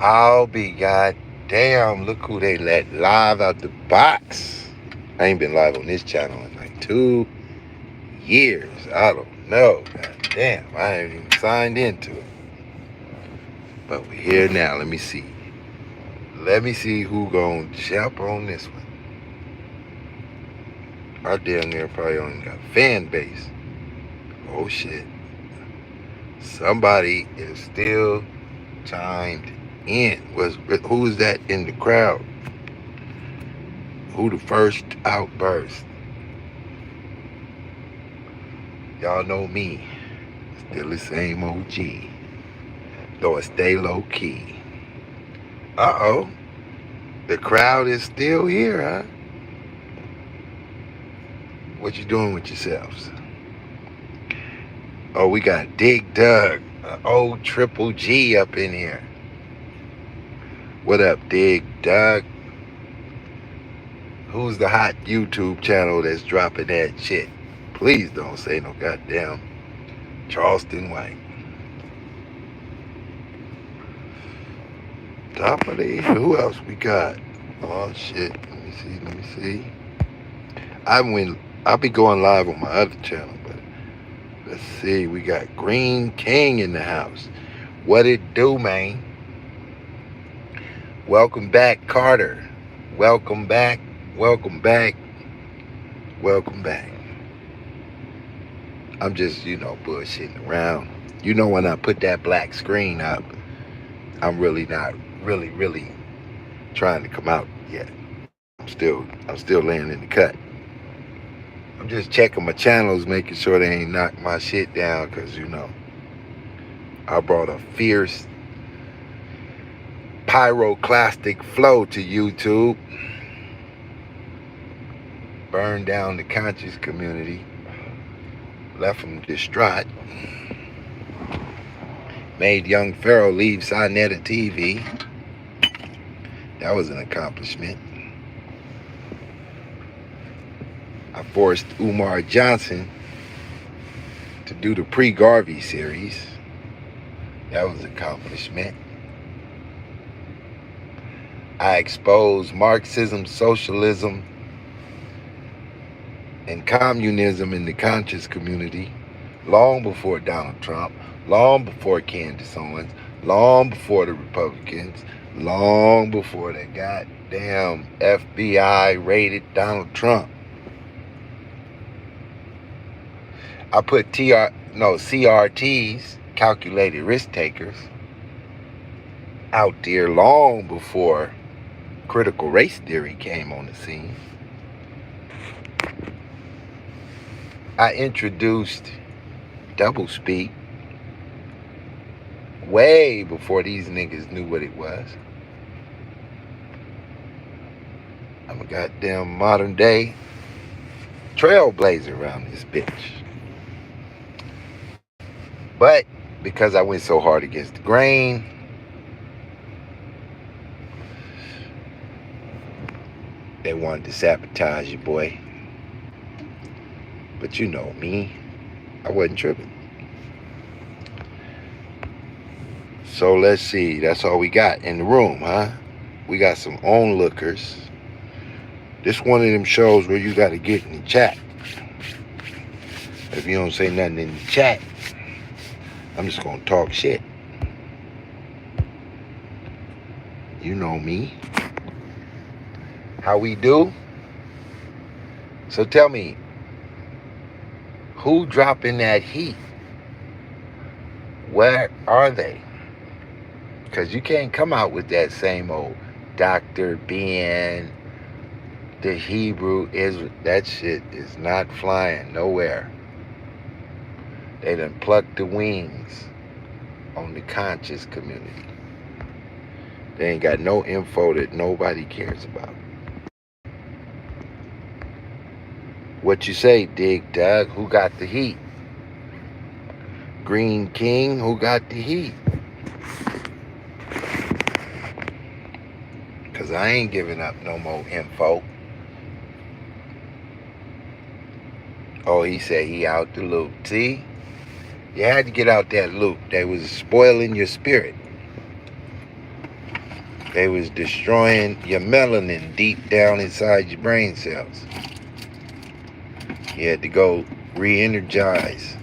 I'll be goddamn. Look who they let live out the box. I ain't been live on this channel in like 2 years. I don't know. Goddamn. I ain't even signed into it. But we're here now. Let me see. Let me see who gonna jump on this one. I damn near probably only got fan base. Oh shit. Somebody is still chimed in. Who is that in the crowd? Who the first outburst? Y'all know me. Still the same OG. Though I stay low key. Uh-oh. The crowd is still here, huh? What you doing with yourselves? Oh, we got Dig Dug, old Triple G up in here. What up, Dig Dug? Who's the hot YouTube channel that's dropping that shit? Please don't say no goddamn Charleston White. Top of the, who else we got? Oh shit, let me see. I'll be going live on my other channel, but let's see, we got Green King in the house. What it do, man? Welcome back, Carter. Welcome back, welcome back, welcome back. I'm just, bullshitting around. When I put that black screen up, I'm really not really trying to come out yet. I'm still laying in the cut. I'm just checking my channels, making sure they ain't knock my shit down, because I brought a fierce pyroclastic flow to YouTube. Burned down the conscious community. Left them distraught. Made young Pharaoh leave Sinetta TV. That was an accomplishment. I forced Umar Johnson to do the pre-Garvey series. That was an accomplishment. I exposed Marxism, socialism, and communism in the conscious community long before Donald Trump, long before Candace Owens, long before the Republicans, long before the goddamn FBI raided Donald Trump. I put CRTs, calculated risk takers, out there long before critical race theory came on the scene. I introduced doublespeak way before these niggas knew what it was. I'm a goddamn modern day trailblazer around this bitch. But because I went so hard against the grain, they wanted to sabotage you, boy. But you know me, I wasn't tripping. So let's see, that's all we got in the room, huh? We got some onlookers. This one of them shows where you got to get in the chat. If you don't say nothing in the chat, I'm just going to talk shit. You know me. How we do? So tell me, who dropping that heat? Where are they? Because you can't come out with that same old Dr. Ben, the Hebrew Israel. That shit is not flying nowhere. They done plucked the wings on the conscious community. They ain't got no info that nobody cares about. What you say, Dig Dug? Who got the heat? Green King, who got the heat? Because I ain't giving up no more info. Oh, he said he out the loop. See? You had to get out that loop. They was spoiling your spirit. They was destroying your melanin deep down inside your brain cells. You had to go re-energize.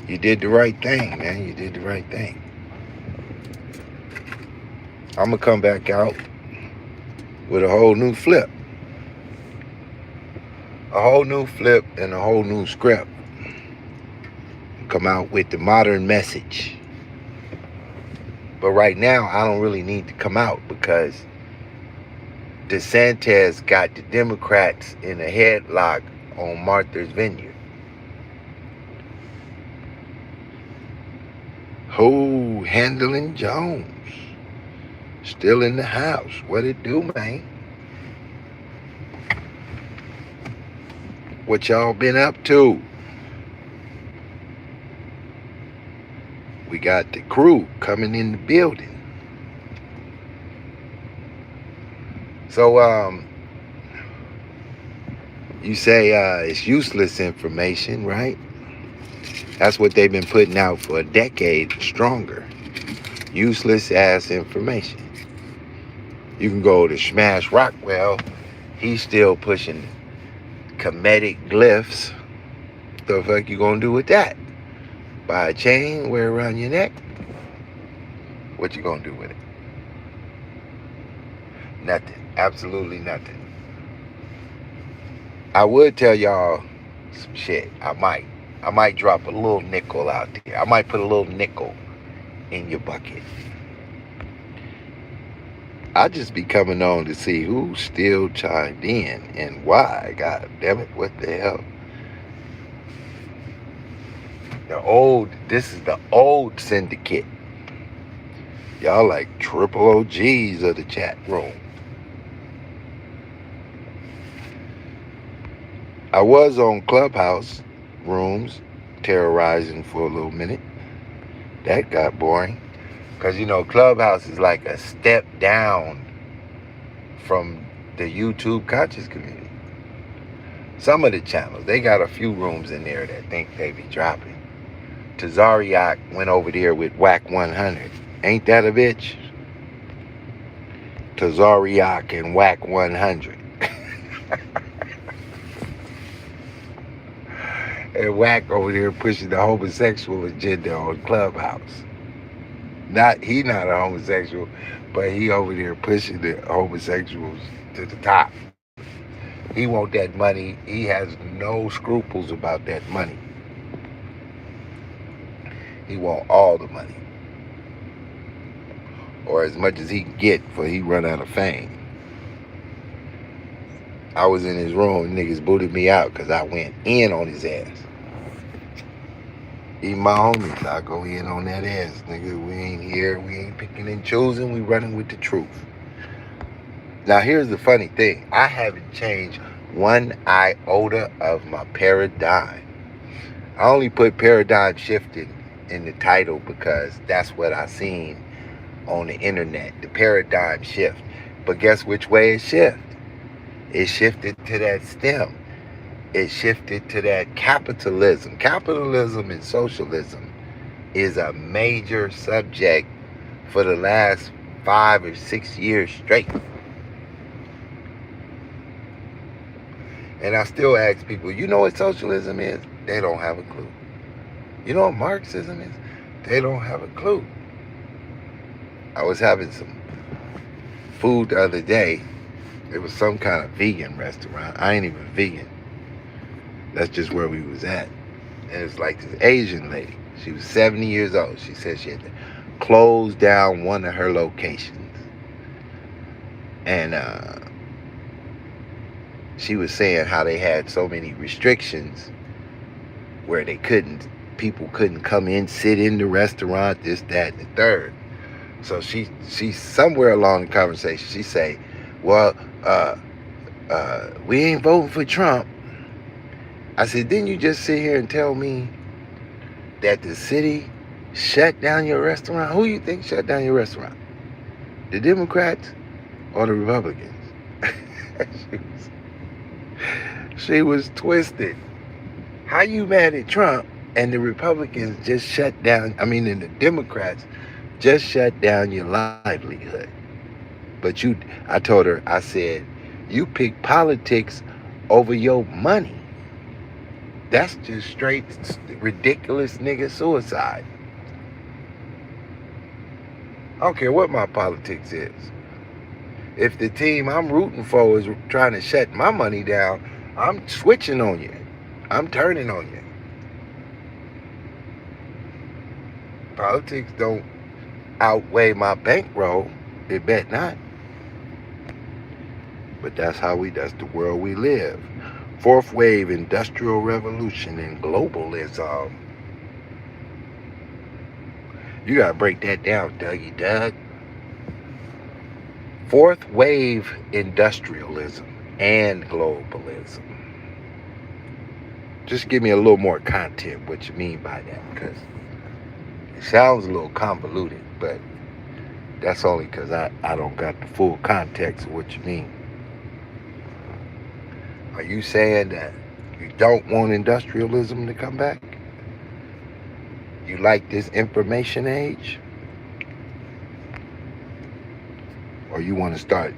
You did the right thing, man. You did the right thing. I'm going to come back out with a whole new flip. A whole new flip and a whole new script. Come out with the modern message. But right now, I don't really need to come out because DeSantis got the Democrats in a headlock on Martha's Vineyard. Who handling Jones? Still in the house. What it do, man? What y'all been up to? We got the crew coming in the building. So, you say it's useless information, right? That's what they've been putting out for a decade stronger. Useless ass information. You can go to Smash Rockwell. He's still pushing comedic glyphs. What the fuck you gonna do with that? Buy a chain, wear it around your neck? What you gonna do with it? Nothing. Absolutely nothing. I would tell y'all some shit. I might drop a little nickel out there. I might put a little nickel in your bucket. I just be coming on to see who still chimed in and why. God damn it, what the hell? This is the old syndicate. Y'all like triple OGs of the chat room. I was on Clubhouse rooms terrorizing for a little minute. That got boring. Because, Clubhouse is like a step down from the YouTube conscious community. Some of the channels, they got a few rooms in there that think they be dropping. Tazariak went over there with Whack 100. Ain't that a bitch? Tazariak and Whack 100. And Whack over there pushing the homosexual agenda on Clubhouse. He not a homosexual, but he over there pushing the homosexuals to the top. He want that money. He has no scruples about that money. He want all the money. Or as much as he can get before he run out of fame. I was in his room, niggas booted me out because I went in on his ass. Even my homies, I go in on that ass, nigga. We ain't here, we ain't picking and choosing, we running with the truth. Now here's the funny thing. I haven't changed one iota of my paradigm. I only put paradigm shifting in the title because that's what I seen on the internet, the paradigm shift. But guess which way it shifted? It shifted to that STEM. It shifted to that capitalism. Capitalism and socialism is a major subject for the last 5 or 6 years straight. And I still ask people, you know what socialism is? They don't have a clue. You know what Marxism is? They don't have a clue. I was having some food the other day. It was some kind of vegan restaurant. I ain't even vegan. That's just where we was at. And it's like this Asian lady. She was 70 years old. She said she had to close down one of her locations. And she was saying how they had so many restrictions where people couldn't come in, sit in the restaurant, this, that, and the third. So she somewhere along the conversation, she say, well, we ain't voting for Trump. I said, didn't you just sit here and tell me that the city shut down your restaurant? Who you think shut down your restaurant? The Democrats or the Republicans? She was twisted. How you mad at Trump and the Republicans just shut down, and the Democrats just shut down your livelihood? But I told her, I said, you pick politics over your money. That's just straight ridiculous nigga suicide. I don't care what my politics is. If the team I'm rooting for is trying to shut my money down, I'm switching on you. I'm turning on you. Politics don't outweigh my bankroll. It bet not. But that's the world we live. Fourth wave industrial revolution and globalism. You gotta break that down, Dougie Doug. Fourth wave industrialism and globalism. Just give me a little more content what you mean by that, because it sounds a little convoluted, but that's only because I don't got the full context of what you mean. Are you saying that you don't want industrialism to come back? You like this information age? Or you want to start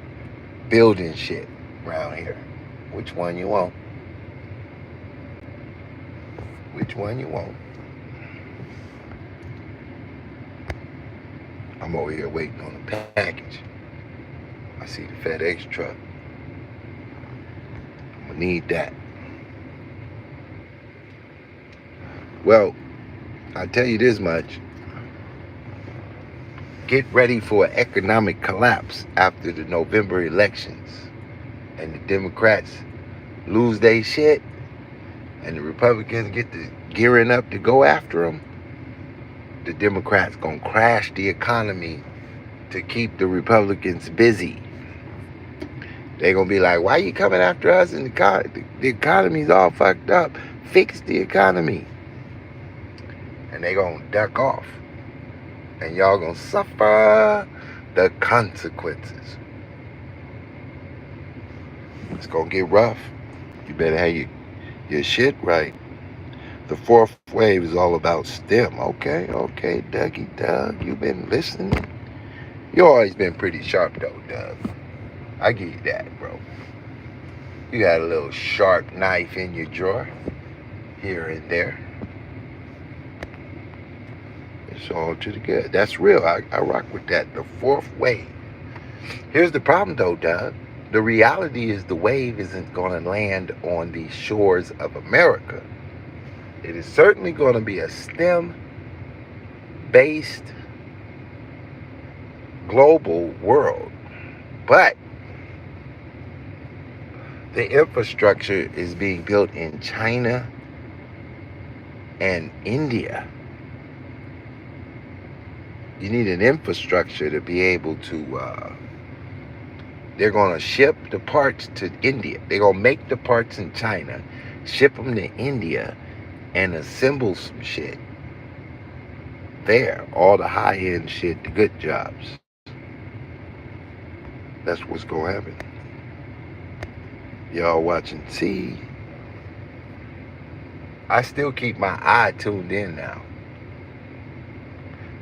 building shit around here? Which one you want? Which one you want? I'm over here waiting on the package. I see the FedEx truck. I'm gonna need that. Well, I'll tell you this much. Get ready for an economic collapse after the November elections and the Democrats lose their shit and the Republicans get to gearing up to go after them. The Democrats gonna crash the economy to keep the Republicans busy. They gonna be like, why you coming after us? And the economy's all fucked up. Fix the economy. And they gonna duck off. And y'all gonna suffer the consequences. It's gonna get rough. You better have your shit right. The fourth wave is all about STEM. Okay, Dougie Doug, you been listening? You always been pretty sharp though, Doug. I give you that, bro. You got a little sharp knife in your drawer, here and there. It's all to the good. That's real. I rock with that. The fourth wave. Here's the problem though, Doug. The reality is the wave isn't going to land on the shores of America. It is certainly going to be a STEM-based global world. But the infrastructure is being built in China and India. You need an infrastructure to be able to, they're going to ship the parts to India. They're going to make the parts in China, ship them to India, and assemble some shit there. All the high-end shit, the good jobs. That's what's going to happen. Y'all watching. See, I still keep my eye tuned in now.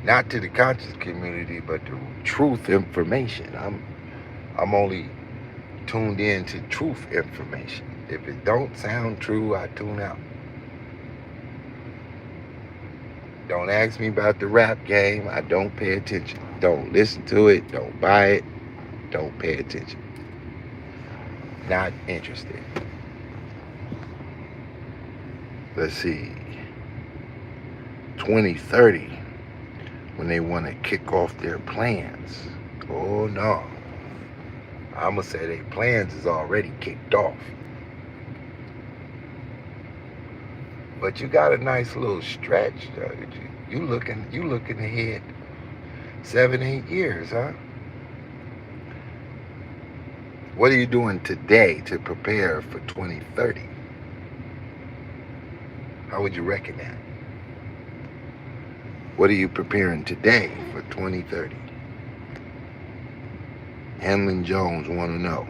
Not to the conscious community, but to truth information. I'm only tuned in to truth information. If it don't sound true, I tune out. Don't ask me about the rap game. I don't pay attention. Don't listen to it. Don't buy it. Don't pay attention. Not interested. Let's see. 2030, when they want to kick off their plans. Oh no. I'm going to say their plans is already kicked off. But you got a nice little stretch. You looking ahead 7-8 years, huh? What are you doing today to prepare for 2030? How would you reckon that? What are you preparing today for 2030? Hanlon Jones want to know.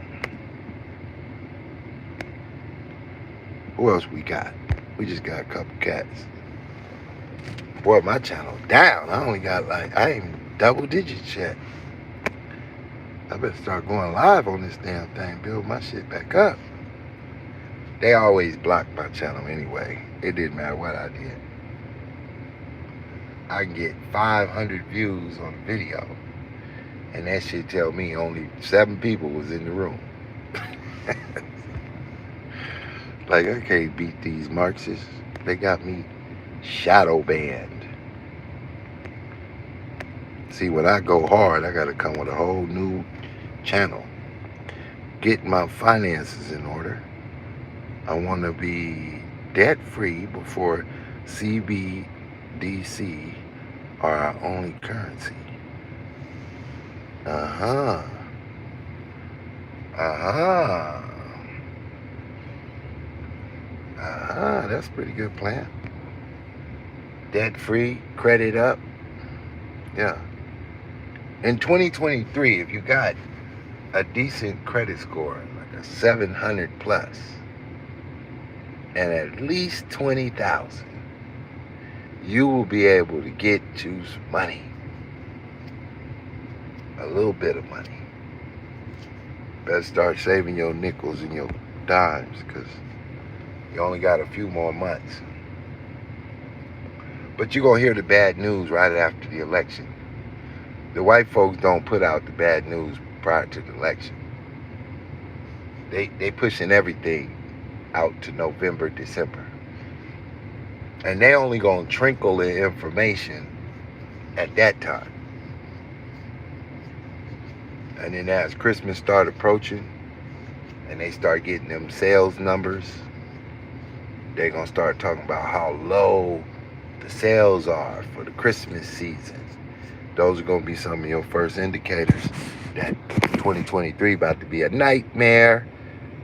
Who else we got? We just got a couple cats. Boy, my channel down. I only got I ain't double digits yet. I better start going live on this damn thing, build my shit back up. They always blocked my channel anyway. It didn't matter what I did. I can get 500 views on a video, and that shit tell me only 7 people was in the room. Like, I can't beat these Marxists. They got me shadow banned. See, when I go hard, I gotta come with a whole new channel. Get my finances in order. I want to be debt-free before CBDC are our only currency. Uh-huh. That's a pretty good plan. Debt-free, credit up. Yeah. In 2023, if you got a decent credit score, like a 700 plus, and at least 20,000, you will be able to get you some money. A little bit of money. Better start saving your nickels and your dimes, because you only got a few more months. But you're going to hear the bad news right after the election. The white folks don't put out the bad news prior to the election. They pushing everything out to November, December. And they only going to trickle the information at that time. And then as Christmas start approaching and they start getting them sales numbers, they're going to start talking about how low the sales are for the Christmas season. Those are going to be some of your first indicators that 2023 about to be a nightmare.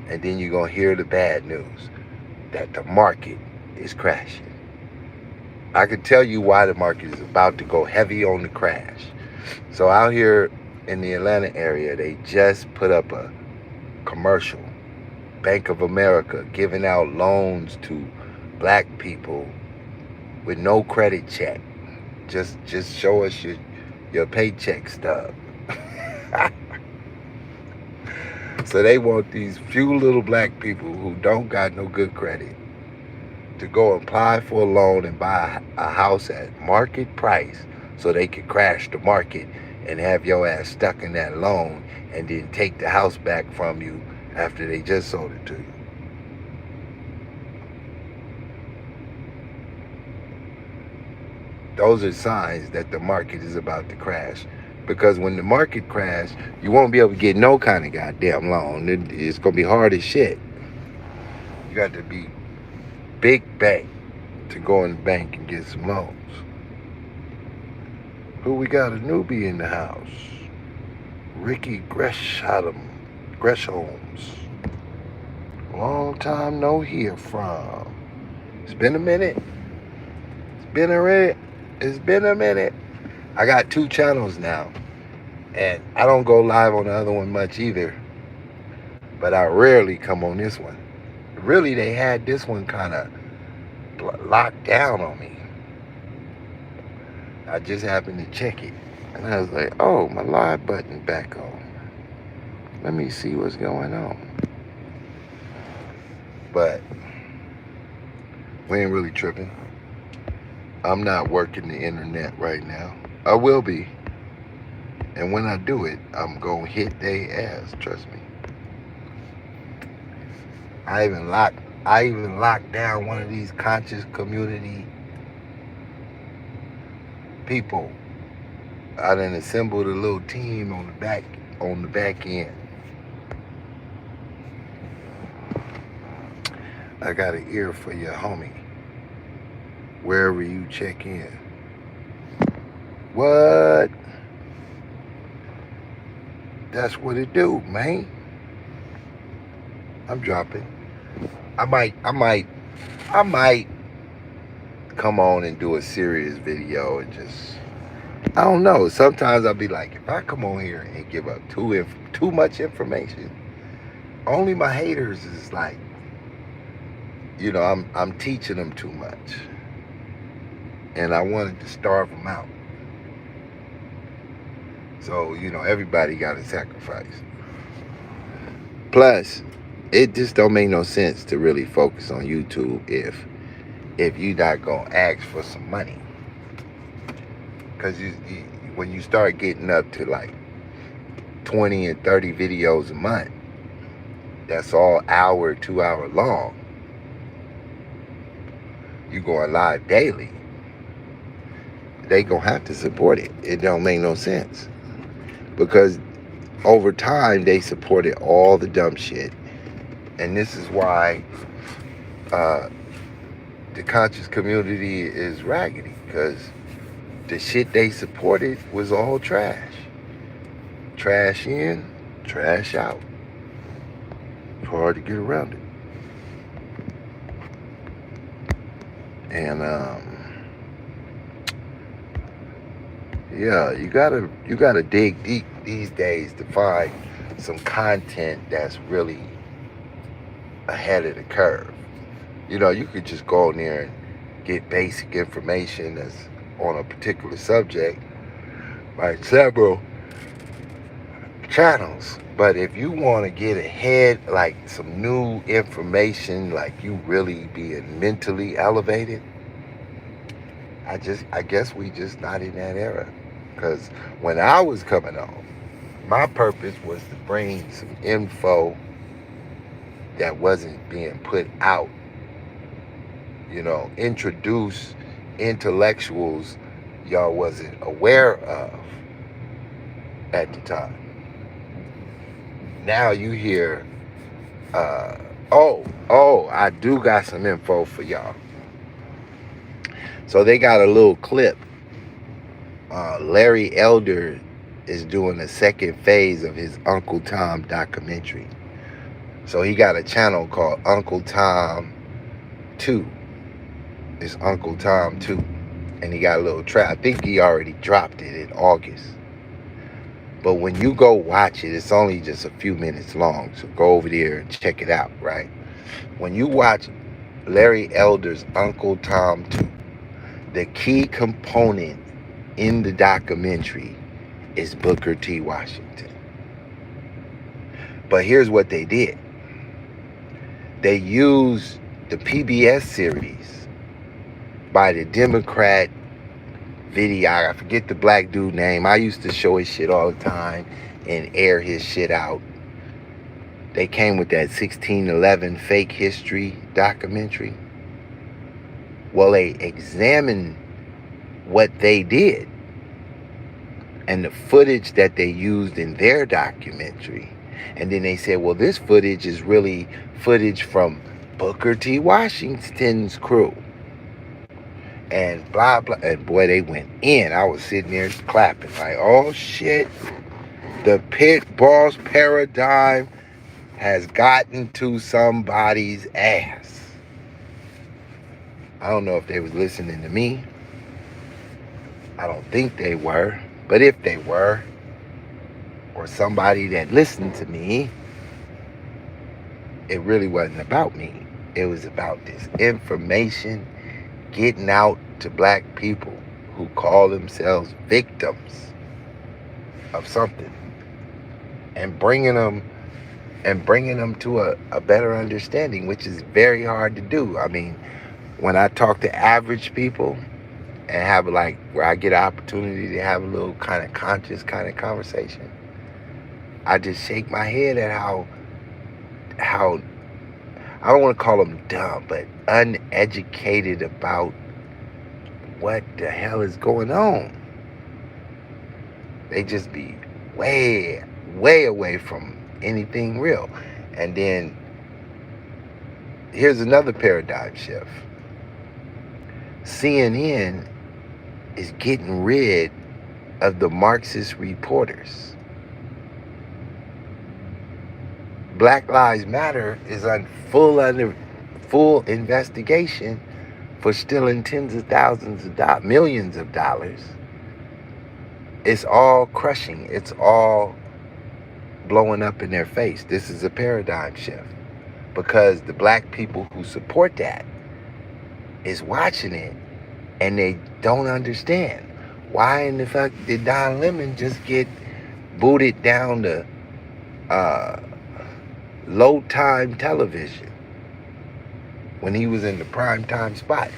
And then you're going to hear the bad news that the market is crashing. I can tell you why the market is about to go heavy on the crash. So out here in the Atlanta area, they just put up a commercial. Bank of America giving out loans to black people with no credit check. Just show us your paycheck stub. So they want these few little black people who don't got no good credit to go apply for a loan and buy a house at market price so they can crash the market and have your ass stuck in that loan and then take the house back from you after they just sold it to you. Those are signs that the market is about to crash. Because when the market crashes, you won't be able to get no kind of goddamn loan. It's going to be hard as shit. You got to be big bank to go in the bank and get some loans. Who we got? A newbie in the house. Ricky Greshams. Long time no hear from. It's been a minute. It's been a minute. I got 2 channels now, and I don't go live on the other one much either, but I rarely come on this one. Really, they had this one kind of locked down on me. I just happened to check it, and I was like, oh, my live button back on. Let me see what's going on. But we ain't really tripping. I'm not working the internet right now. I will be. And when I do it, I'm going to hit they ass, trust me. I even locked down one of these conscious community people. I done assembled a little team on the back end. I got an ear for your homie. Wherever you check in. What? That's what it do, man. I'm dropping. I might come on and do a serious video and just, I don't know. Sometimes I'll be like, if I come on here and give up too much information, only my haters is like, you know, I'm teaching them too much. And I wanted to starve them out. So, everybody got to sacrifice. Plus, it just don't make no sense to really focus on YouTube if you not gonna ask for some money. Because when you start getting up to like 20 and 30 videos a month, that's all hour, 2 hour long. You going live daily. They gonna have to support it. It don't make no sense. Because over time, they supported all the dumb shit. And this is why the conscious community is raggedy. Because the shit they supported was all trash. Trash in, trash out. It's hard to get around it. And yeah, you gotta dig deep these days to find some content that's really ahead of the curve. You could just go in there and get basic information that's on a particular subject by several channels. But if you want to get ahead, like some new information, like you really being mentally elevated, I guess we just not in that era. Because when I was coming on, my purpose was to bring some info that wasn't being put out. Introduce intellectuals y'all wasn't aware of at the time. Now you hear, I do got some info for y'all. So they got a little clip. Larry Elder is doing the second phase of his Uncle Tom documentary. So he got a channel called Uncle Tom 2. It's Uncle Tom 2. And he got a little track. I think he already dropped it in August. But when you go watch it, it's only just a few minutes long. So go over there and check it out, right? When you watch Larry Elder's Uncle Tom 2, the key component in the documentary is Booker T. Washington. But here's what they did. They used the PBS series by the Democrat video. I forget the black dude name. I used to show his shit all the time and air his shit out. They came with that 1611 fake history documentary. Well, they examined what they did and the footage that they used in their documentary. And then they said, well, this footage is really footage from Booker T. Washington's crew. And blah, blah. And boy, they went in. I was sitting there clapping like, oh, shit. The pit boss paradigm has gotten to somebody's ass. I don't know if they was listening to me. I don't think they were. But if they were, or somebody that listened to me, it really wasn't about me. It was about this information getting out to black people who call themselves victims of something, and bringing them to a better understanding, which is very hard to do. I mean, when I talk to average people and have where I get an opportunity to have a little kind of conscious kind of conversation, I just shake my head at how I don't want to call them dumb, but uneducated about what the hell is going on. They just be way, way away from anything real. And then here's another paradigm shift. CNN is getting rid of the Marxist reporters. Black Lives Matter is under full investigation for stealing tens of thousands of millions of dollars. It's all crushing. It's all blowing up in their face. This is a paradigm shift because the black people who support that is watching it and they don't understand. Why in the fuck did Don Lemon just get booted down to low time television when he was in the prime time spot.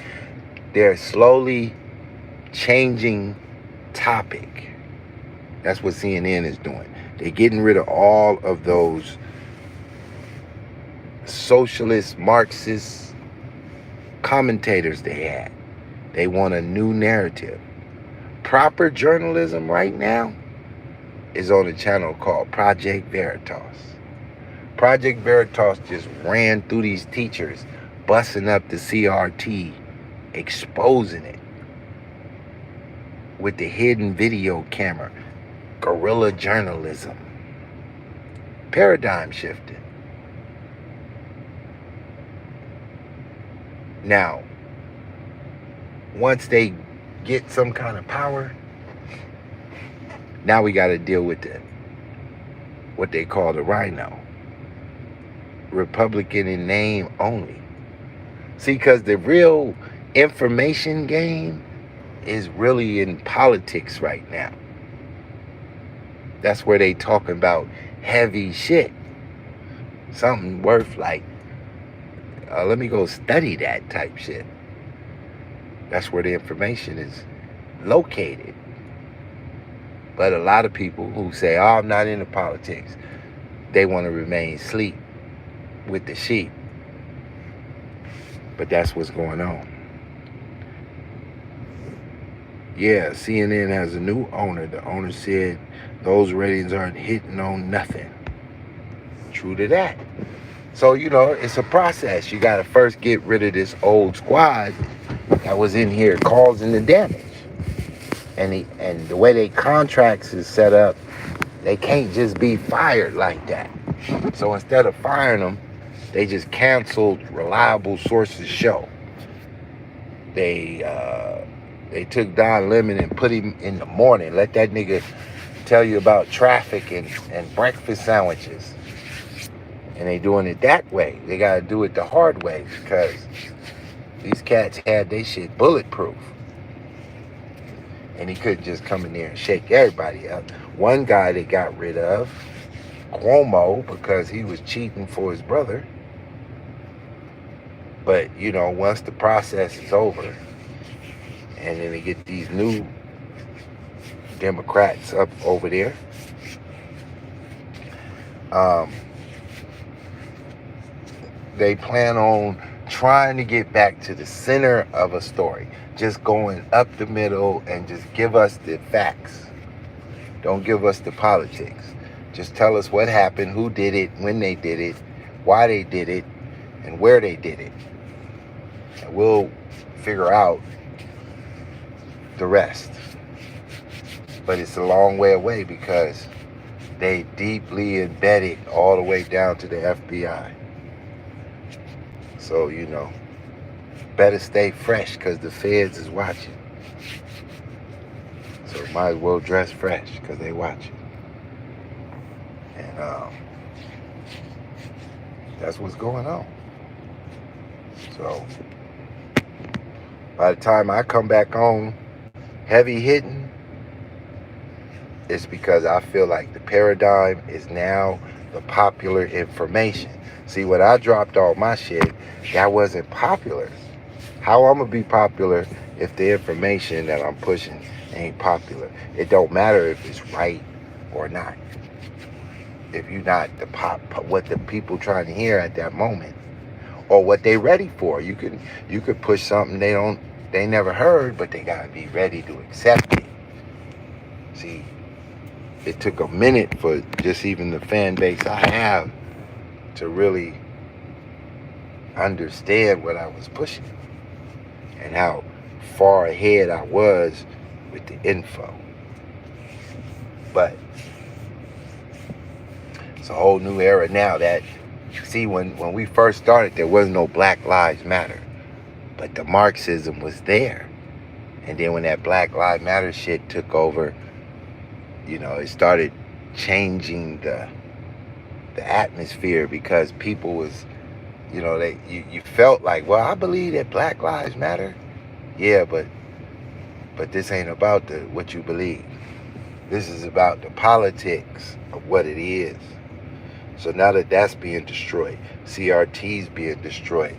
They're slowly changing topic. That's what CNN is doing. They're getting rid of all of those socialist, Marxist commentators they had. They want a new narrative. Proper journalism right now is on a channel called Project Veritas. Project Veritas just ran through these teachers, busting up the CRT, exposing it with the hidden video camera. Guerrilla journalism. Paradigm shifting. Now, once they get some kind of power, now we got to deal with what they call the rhino. Republican in name only. See, because the real information game is really in politics right now. That's where they talking about heavy shit. Something worth like, let me go study that type shit. That's where the information is located. But a lot of people who say, oh, I'm not into politics, they want to remain asleep with the sheep. But that's what's going on. Yeah, CNN has a new owner. The owner said those ratings aren't hitting on nothing. True to that. So, it's a process. You got to first get rid of this old squad that was in here causing the damage. And the way they contracts is set up, they can't just be fired like that. So instead of firing them, they just canceled Reliable Sources show. They took Don Lemon and put him in the morning. Let that nigga tell you about traffic and breakfast sandwiches. And they doing it that way. They got to do it the hard way because these cats had their shit bulletproof. And he couldn't just come in there and shake everybody up. One guy they got rid of, Cuomo, because he was cheating for his brother. But, once the process is over, and then they get these new Democrats up over there, they plan on trying to get back to the center of a story. Just going up the middle and just give us the facts. Don't give us the politics. Just tell us what happened, who did it, when they did it, why they did it, and where they did it. And we'll figure out the rest. But it's a long way away because they deeply embedded all the way down to the FBI. So, better stay fresh because the feds is watching. So might as well dress fresh because they watching. And that's what's going on. So by the time I come back on heavy hitting, it's because I feel like the paradigm is now the popular information. See, when I dropped all my shit, that wasn't popular. How I'm going to be popular if the information that I'm pushing ain't popular? It don't matter if it's right or not. If you're not what the people trying to hear at that moment, or what they ready for. You could push something they never heard, but they gotta be ready to accept it. See, it took a minute for just even the fan base I have to really understand what I was pushing and how far ahead I was with the info. But it's a whole new era now. That, see, when we first started, there was no Black Lives Matter, but the Marxism was there. And then when that Black Lives Matter shit took over, it started changing the atmosphere, because people was, you felt like, well, I believe that Black Lives Matter. Yeah, but this ain't about what you believe. This is about the politics of what it is. So now that that's being destroyed, CRT's being destroyed,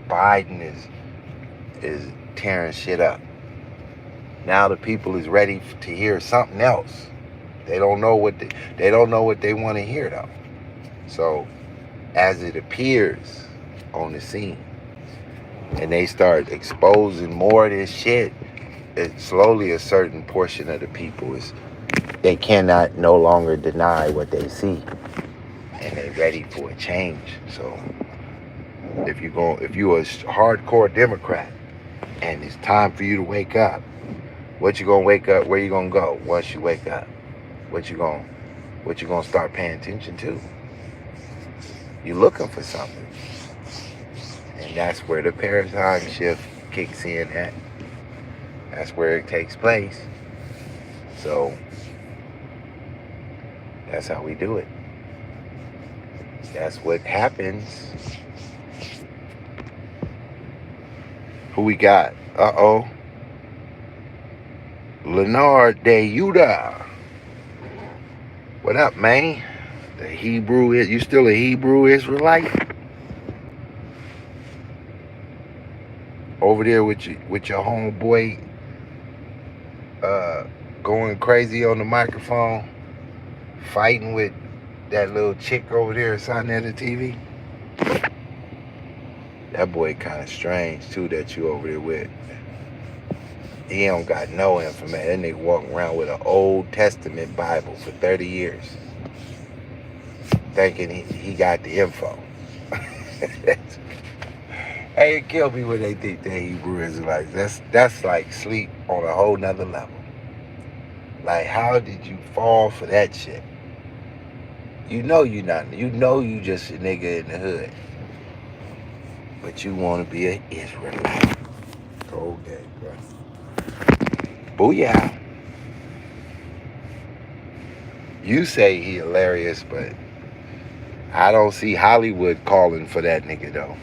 Biden is tearing shit up. Now the people is ready to hear something else. They don't know what they want to hear though. So as it appears on the scene, and they start exposing more of this shit, it slowly a certain portion of the people they cannot no longer deny what they see, and they ready for a change. So if you're a hardcore Democrat and it's time for you to wake up, what you gonna wake up? Where you gonna go once you wake up? What you gonna start paying attention to? You're looking for something, and that's where the paradigm shift kicks in at. That's where it takes place. So that's how we do it. That's what happens. Who we got? Leonard De Yuda. What up, man? The Hebrew is you still a Hebrew Israelite? Over there with your homeboy going crazy on the microphone, fighting with that little chick over there signing at the TV. That boy kind of strange too that you over there with. He don't got no information. That nigga walking around with an Old Testament Bible for 30 years, thinking he got the info. Hey, it kill me when they think they Hebrew Israelites. That's like sleep on a whole nother level. Like, how did you fall for that shit? You know you just a nigga in the hood, but you want to be an Israelite. Okay, bro. Booyah. You say he hilarious, but I don't see Hollywood calling for that nigga though.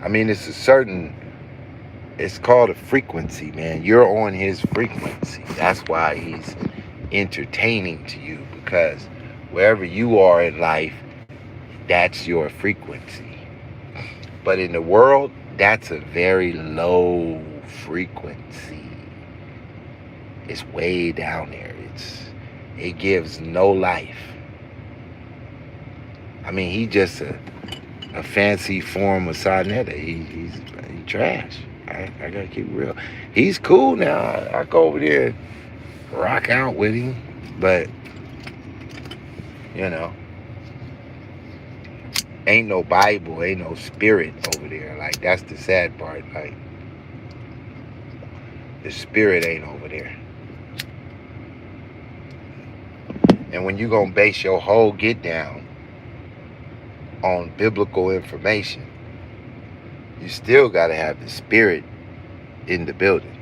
I mean, it's called a frequency, man. You're on his frequency. That's why he's entertaining to you, because wherever you are in life, that's your frequency. But in the world, that's a very low frequency. It's way down there. It gives no life. I mean, he just a fancy form of Sarnetta. He's trash. I gotta keep it real. He's cool now. I go over there and rock out with him, but ain't no Bible, ain't no spirit over there. Like, that's the sad part. Like, the spirit ain't over there. And when you gonna base your whole get down on biblical information, you still gotta have the spirit in the building.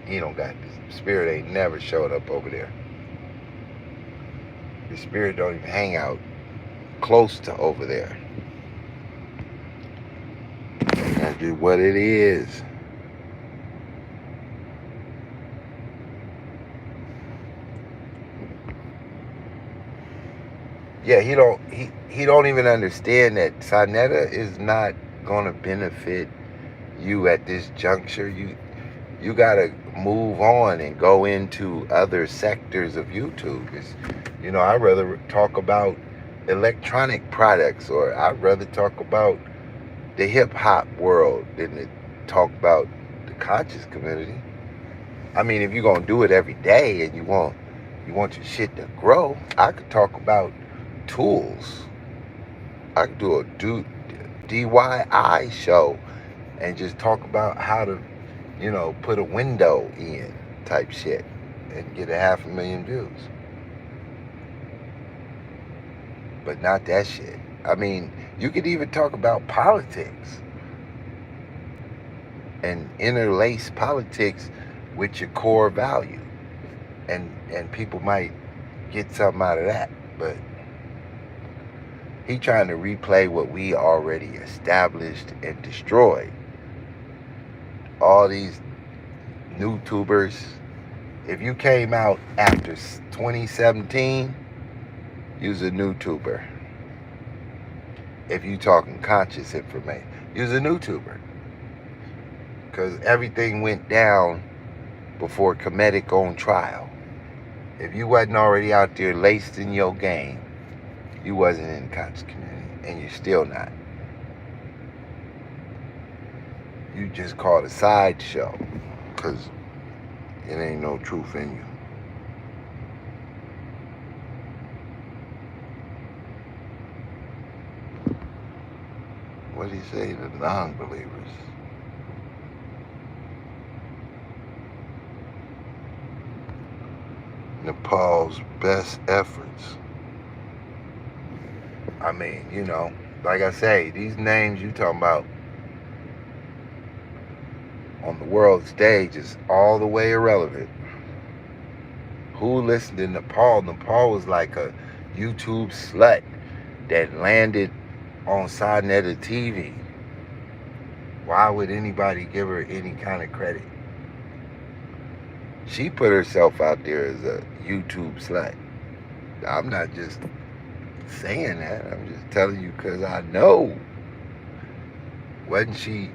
You don't got the spirit ain't never showed up over there. The spirit don't even hang out close to over there. That's just what it is. Yeah, he don't even understand that Sarnetta is not gonna benefit you at this juncture. You gotta move on and go into other sectors of YouTube. I'd rather talk about electronic products, or I'd rather talk about the hip hop world than to talk about the conscious community. I mean, if you're gonna do it every day and you want your shit to grow, I could talk about tools. I could do a DIY show and just talk about how to, put a window in type shit and get 500,000 views. But not that shit. I mean, you could even talk about politics and interlace politics with your core value, and people might get something out of that. But he trying to replay what we already established and destroyed. All these new tubers, If you came out after 2017, you's a YouTuber. If you talking conscious information, you's a YouTuber. Because everything went down before Kemetic on trial. If you wasn't already out there laced in your game, you wasn't in the conscious community, and you're still not. You just called a sideshow, because it ain't no truth in you. What do you say to non-believers? Nepal's best efforts. I mean, you know, like I say, these names you talking about on the world stage is all the way irrelevant. Who listened to Nepal? Nepal was like a YouTube slut that landed on Sinetta TV. Why would anybody give her any kind of credit? She put herself out there as a YouTube slut. I'm not just saying that. I'm just telling you because I know. Wasn't she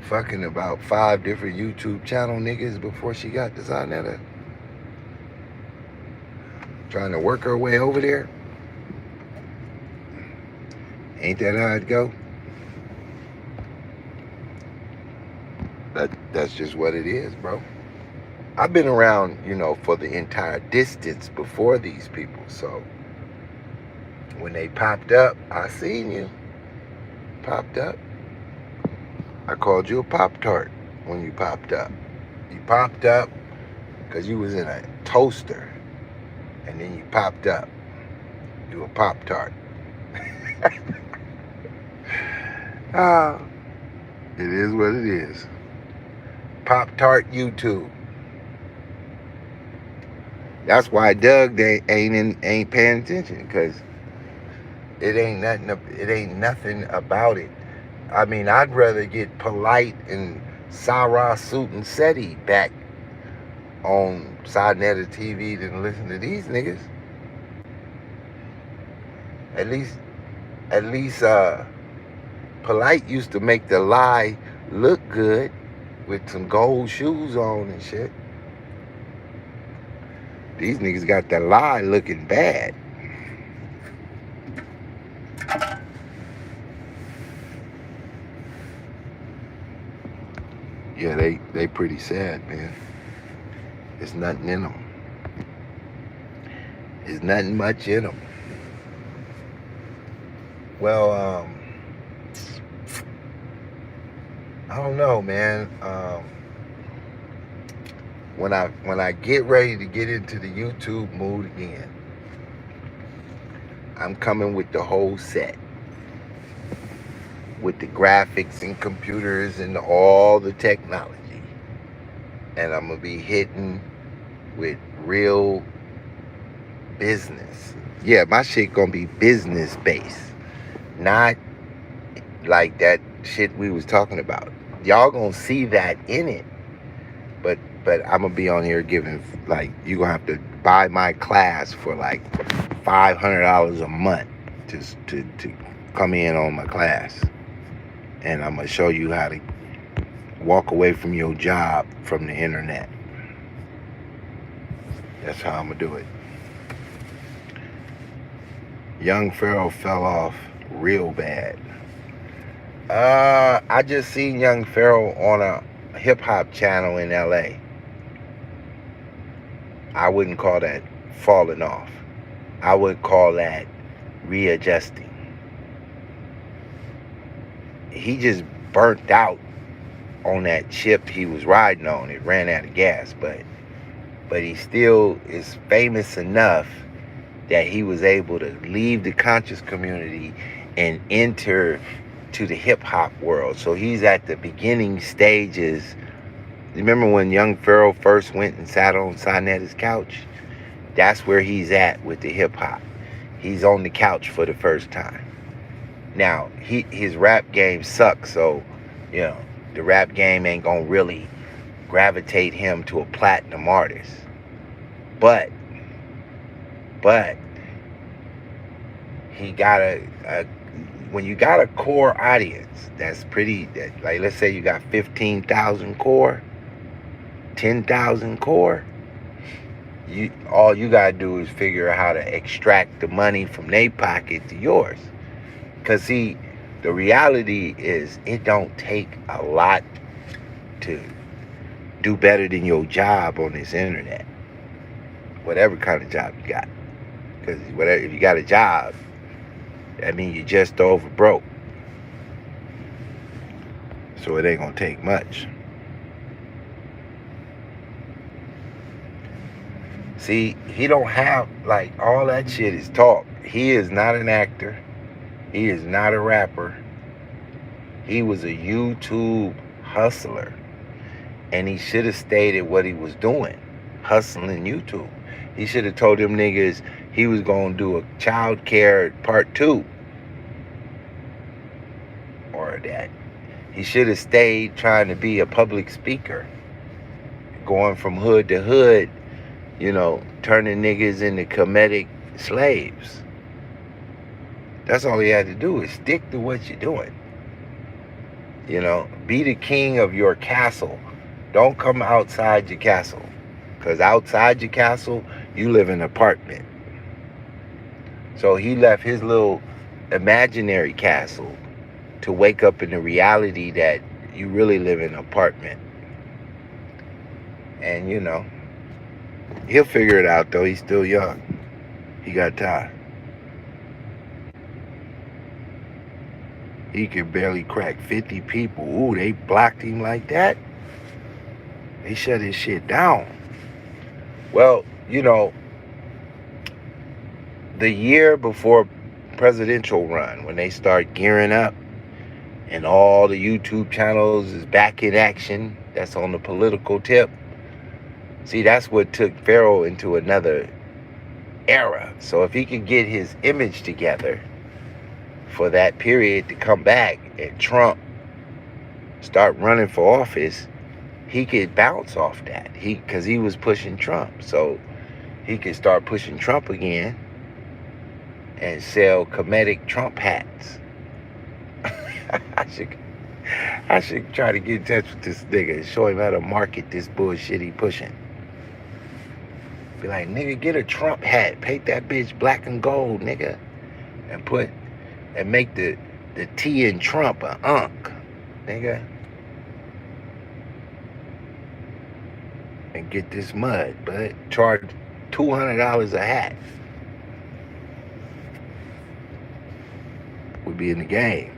fucking about 5 different YouTube channel niggas before she got to Sinetta? Trying to work her way over there? Ain't that how it go? That's just what it is, bro. I've been around, you know, for the entire distance before these people. So when they popped up, I seen you. Popped up. I called you a Pop-Tart when you popped up. You popped up because you was in a toaster. And then you popped up. You a Pop-Tart. It is what it is. Pop-Tart YouTube. That's why Doug ain't paying attention, because it ain't nothing about it. I mean, I'd rather get Polite and Sarah Suit and Seti back on Sinetta TV than listen to these niggas. At least Polite used to make the lie look good with some gold shoes on and shit. These niggas got the lie looking bad. Yeah, they pretty sad, man. There's nothing in them. There's nothing much in them. Well, I don't know, man. When I get ready to get into the YouTube mood again, I'm coming with the whole set. With the graphics and computers and all the technology. And I'm going to be hitting with real business. Yeah, my shit going to be business based. Not like that shit we was talking about. Y'all going to see that in it. But I'm going to be on here giving, like, you're going to have to buy my class for like $500 a month to come in on my class. And I'm going to show you how to walk away from your job from the internet. That's how I'm going to do it. Young Pharaoh fell off real bad. I just seen Young Pharaoh on a hip-hop channel in LA. I wouldn't call that falling off. I would call that readjusting. He just burnt out on that ship he was riding on. It ran out of gas, but he still is famous enough that he was able to leave the conscious community and enter to the hip-hop world. So he's at the beginning stages. Remember when Young Pharaoh first went and sat on Sinetta's couch? That's where he's at with the hip-hop. He's on the couch for the first time. Now, his rap game sucks, so, you know, the rap game ain't gonna really gravitate him to a platinum artist. But he got when you got a core audience that's pretty, like let's say you got 15,000 core, 10,000 core, all you gotta do is figure out how to extract the money from their pocket to yours. Cause see, the reality is it don't take a lot to do better than your job on this internet. Whatever kind of job you got. Cause if you got a job, that means you're just over broke. So it ain't gonna take much. See, he don't have, like, all that shit is talk. He is not an actor. He is not a rapper. He was a YouTube hustler. And he should have stated what he was doing. Hustling YouTube. He should have told them niggas he was going to do a child care part 2. Or that. He should have stayed trying to be a public speaker. Going from hood to hood, turning niggas into comedic slaves. That's all he had to do, is stick to what you're doing. Be the king of your castle. Don't come outside your castle. Because outside your castle, you live in an apartment. So he left his little imaginary castle to wake up in the reality that you really live in an apartment. And, he'll figure it out, though. He's still young. He got time. He could barely crack 50 people. Ooh, they blocked him like that? They shut his shit down. Well, the year before presidential run, when they start gearing up and all the YouTube channels is back in action, that's on the political tip. See, that's what took Pharaoh into another era. So if he could get his image together for that period to come back and Trump start running for office, he could bounce off that. Because he was pushing Trump. So he could start pushing Trump again and sell comedic Trump hats. I should try to get in touch with this nigga and show him how to market this bullshit he pushing. Be like, nigga, get a Trump hat. Paint that bitch black and gold, nigga. And make the T in Trump a unk, nigga. And get this mud, but charge $200 a hat. We'll be in the game.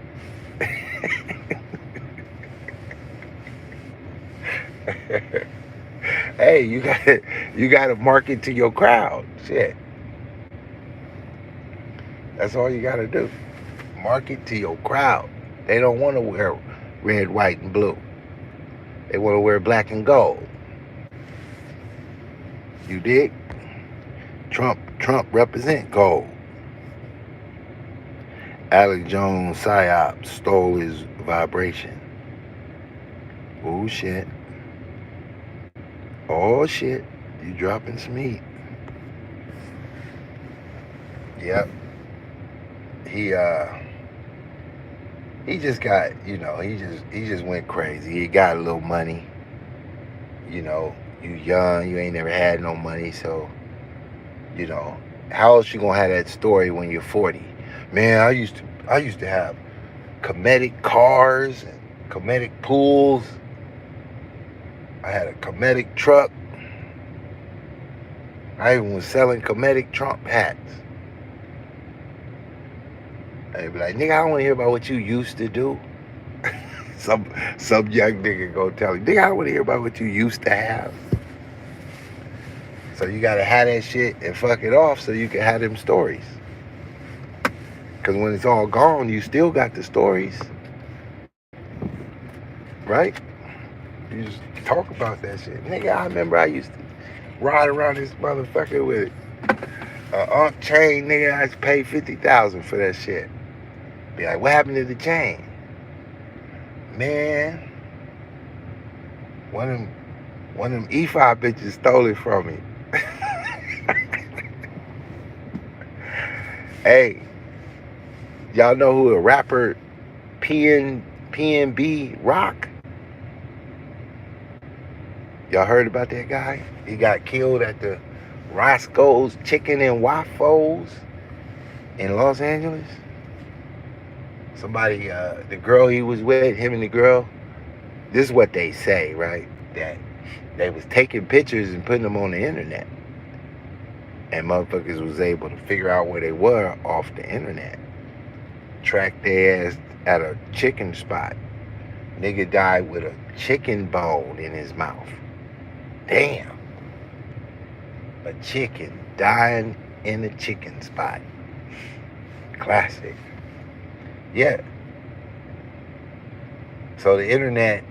Hey, you gotta market to your crowd. Shit. That's all you gotta do. Market to your crowd. They don't want to wear red, white, and blue. They want to wear black and gold. You dig? Trump represent gold. Alex Jones psyop stole his vibration. Oh shit. Oh shit. You dropping some heat. Yep. He just got, he just went crazy. He got a little money. You young, you ain't never had no money, so, how else you gonna have that story when you're 40? Man, I used to have comedic cars and comedic pools. I had a comedic truck. I even was selling comedic Trump hats. They be like, nigga, I don't want to hear about what you used to do. Some young nigga go tell him, nigga, I don't want to hear about what you used to have. So you gotta have that shit and fuck it off so you can have them stories. Cause when it's all gone, you still got the stories. Right? You just talk about that shit. Nigga, I remember I used to ride around this motherfucker with an Unk chain, nigga. I used to pay $50,000 for that shit. Be like, what happened to the chain? Man, one of them One of them E5 bitches stole it from me. Hey, y'all know who a rapper PNB Rock? Y'all heard about that guy? He got killed at the Roscoe's Chicken and Waffles in Los Angeles. Somebody, the girl he was with, him and the girl, this is what they say, right? That they was taking pictures and putting them on the internet. And motherfuckers was able to figure out where they were off the internet. Tracked their ass at a chicken spot. Nigga died with a chicken bone in his mouth. Damn. A chicken dying in a chicken spot. Classic. Yeah. So the internet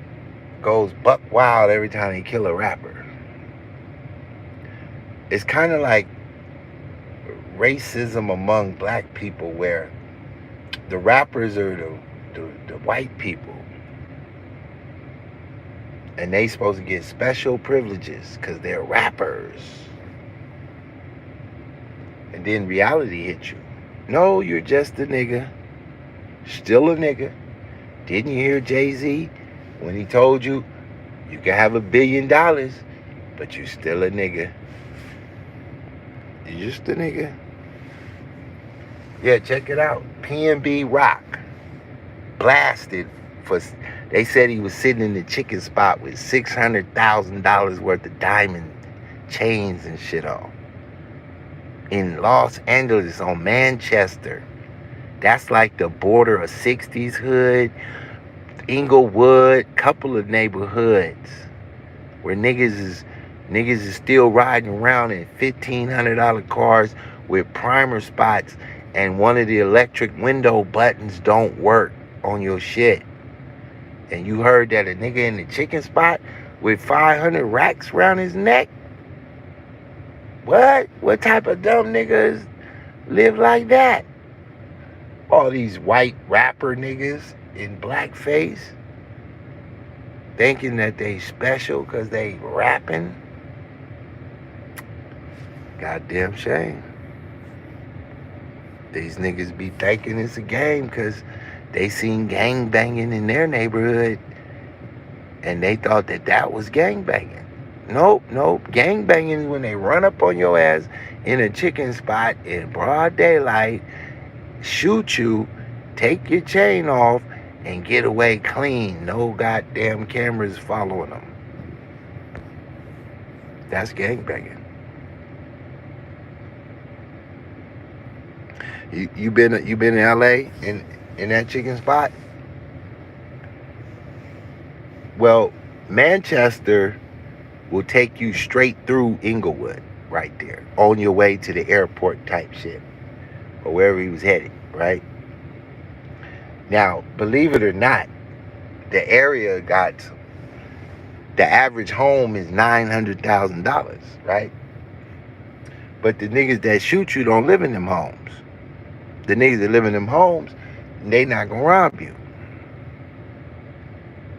goes buck wild every time they kill a rapper. It's kind of like racism among black people, where the rappers are the white people, and they supposed to get special privileges because they're rappers. And then reality hits you. No, you're just a nigga. Still a nigga. Didn't you hear Jay-Z when he told you you can have $1 billion, but you still a nigga? You're just a nigga. Yeah, check it out. PNB Rock. Blasted for... They said he was sitting in the chicken spot with $600,000 worth of diamond chains and shit on. In Los Angeles, on Manchester. That's like the border of 60s hood, Inglewood, couple of neighborhoods where niggas is still riding around in $1,500 cars with primer spots, and one of the electric window buttons don't work on your shit. And you heard that a nigga in the chicken spot with 500 racks around his neck? What? What type of dumb niggas live like that? All these white rapper niggas in blackface thinking that they special because they rapping. Goddamn shame. These niggas be thinking it's a game because they seen gang banging in their neighborhood and they thought that was gang banging. Nope. Gang banging is when they run up on your ass in a chicken spot in broad daylight, shoot you, take your chain off, and get away clean. No goddamn cameras following them. That's gang banging. You been in LA in that chicken spot? Well, Manchester will take you straight through Inglewood right there on your way to the airport type shit or wherever he was headed, right? Now, believe it or not, the area got, the average home is $900,000, right? But the niggas that shoot you don't live in them homes. The niggas that live in them homes, they not gonna rob you.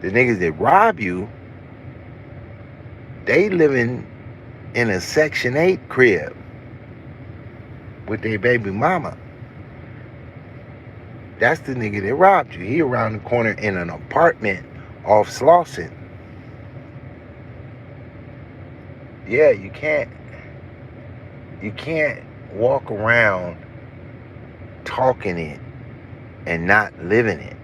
The niggas that rob you, they living in a Section 8 crib with their baby mama. That's the nigga that robbed you. He around the corner in an apartment off Slauson. Yeah, you can't walk around talking it and not living it.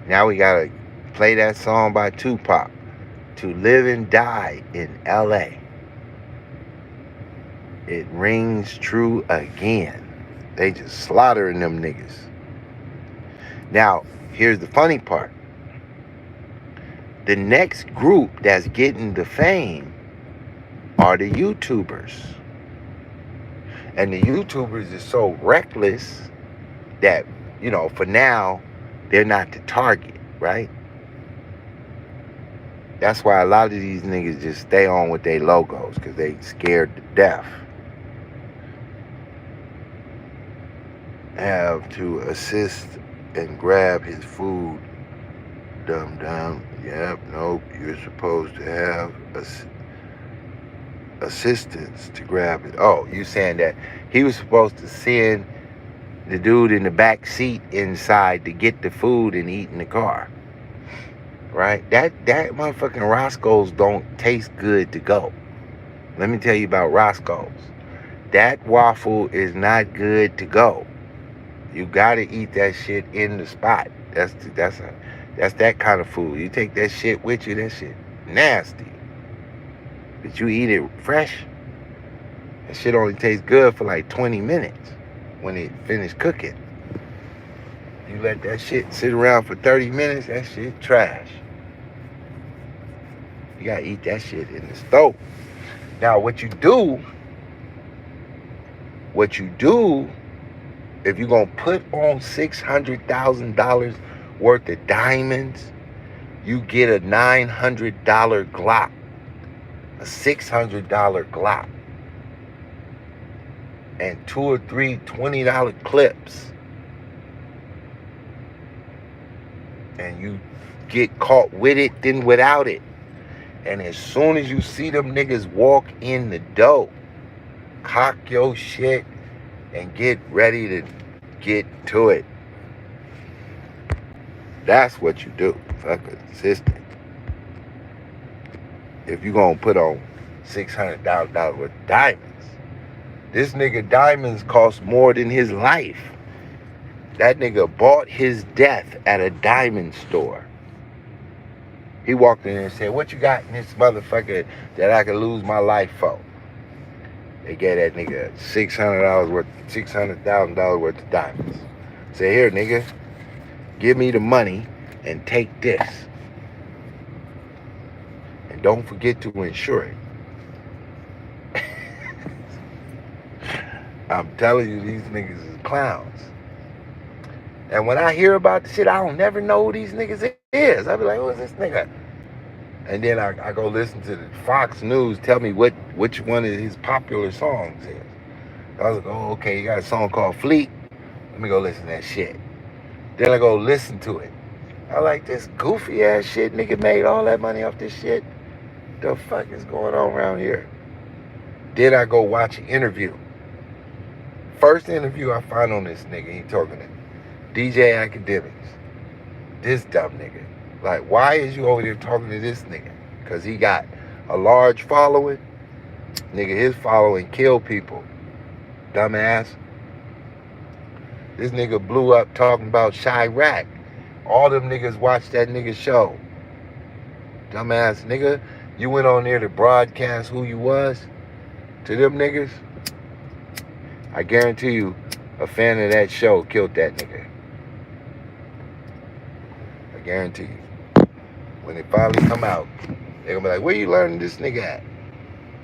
Now we gotta play that song by Tupac, To Live and Die in LA. It rings true again. They just slaughtering them niggas. Now, here's the funny part. The next group that's getting the fame are the YouTubers. And the YouTubers is so reckless that, for now, they're not the target, right? That's why a lot of these niggas just stay on with their logos, because they scared to death. Have to assist and grab his food, dumb. Yep, nope. You're supposed to have assistance to grab it. Oh, you saying that he was supposed to send the dude in the back seat inside to get the food and eat in the car, right? That motherfucking Roscoe's don't taste good to go. Let me tell you about Roscoe's. That waffle is not good to go. You gotta eat that shit in the spot. That's that kind of food. You take that shit with you. That shit nasty. But you eat it fresh. That shit only tastes good for like 20 minutes when it finished cooking. You let that shit sit around for 30 minutes, that shit trash. You gotta eat that shit in the stove. Now what you do, if you're gonna put on $600,000 worth of diamonds, you get a $900 Glock, a $600 Glock, and 2 or 3 $20 clips. And you get caught with it, then without it. And as soon as you see them niggas walk in the door, cock your shit and get ready to get to it. That's what you do. Fuck assistant. If you gonna put on $600,000 worth of diamonds. This nigga diamonds cost more than his life. That nigga bought his death at a diamond store. He walked in and said, "What you got in this motherfucker that I could lose my life for?" They gave that nigga $600,000 worth of diamonds. Say, "Here, nigga, give me the money and take this. And don't forget to insure it." I'm telling you, these niggas is clowns. And when I hear about the shit, I don't never know who these niggas is. I be like, who is this nigga? And then I go listen to the Fox News tell me which one of his popular songs is. I was like, oh, okay, you got a song called Fleet. Let me go listen to that shit. Then I go listen to it. I like this goofy ass shit. Nigga made all that money off this shit. The fuck is going on around here? Then I go watch an interview. First interview I find on this nigga, he talking to DJ Academics. This dumb nigga. Like, why is you over there talking to this nigga? Because he got a large following. Nigga, his following kill people. Dumbass. This nigga blew up talking about Chirac. All them niggas watched that nigga show. Dumbass nigga. You went on there to broadcast who you was to them niggas. I guarantee you, a fan of that show killed that nigga. I guarantee you. When it finally come out, they're gonna be like, where you learning this nigga at?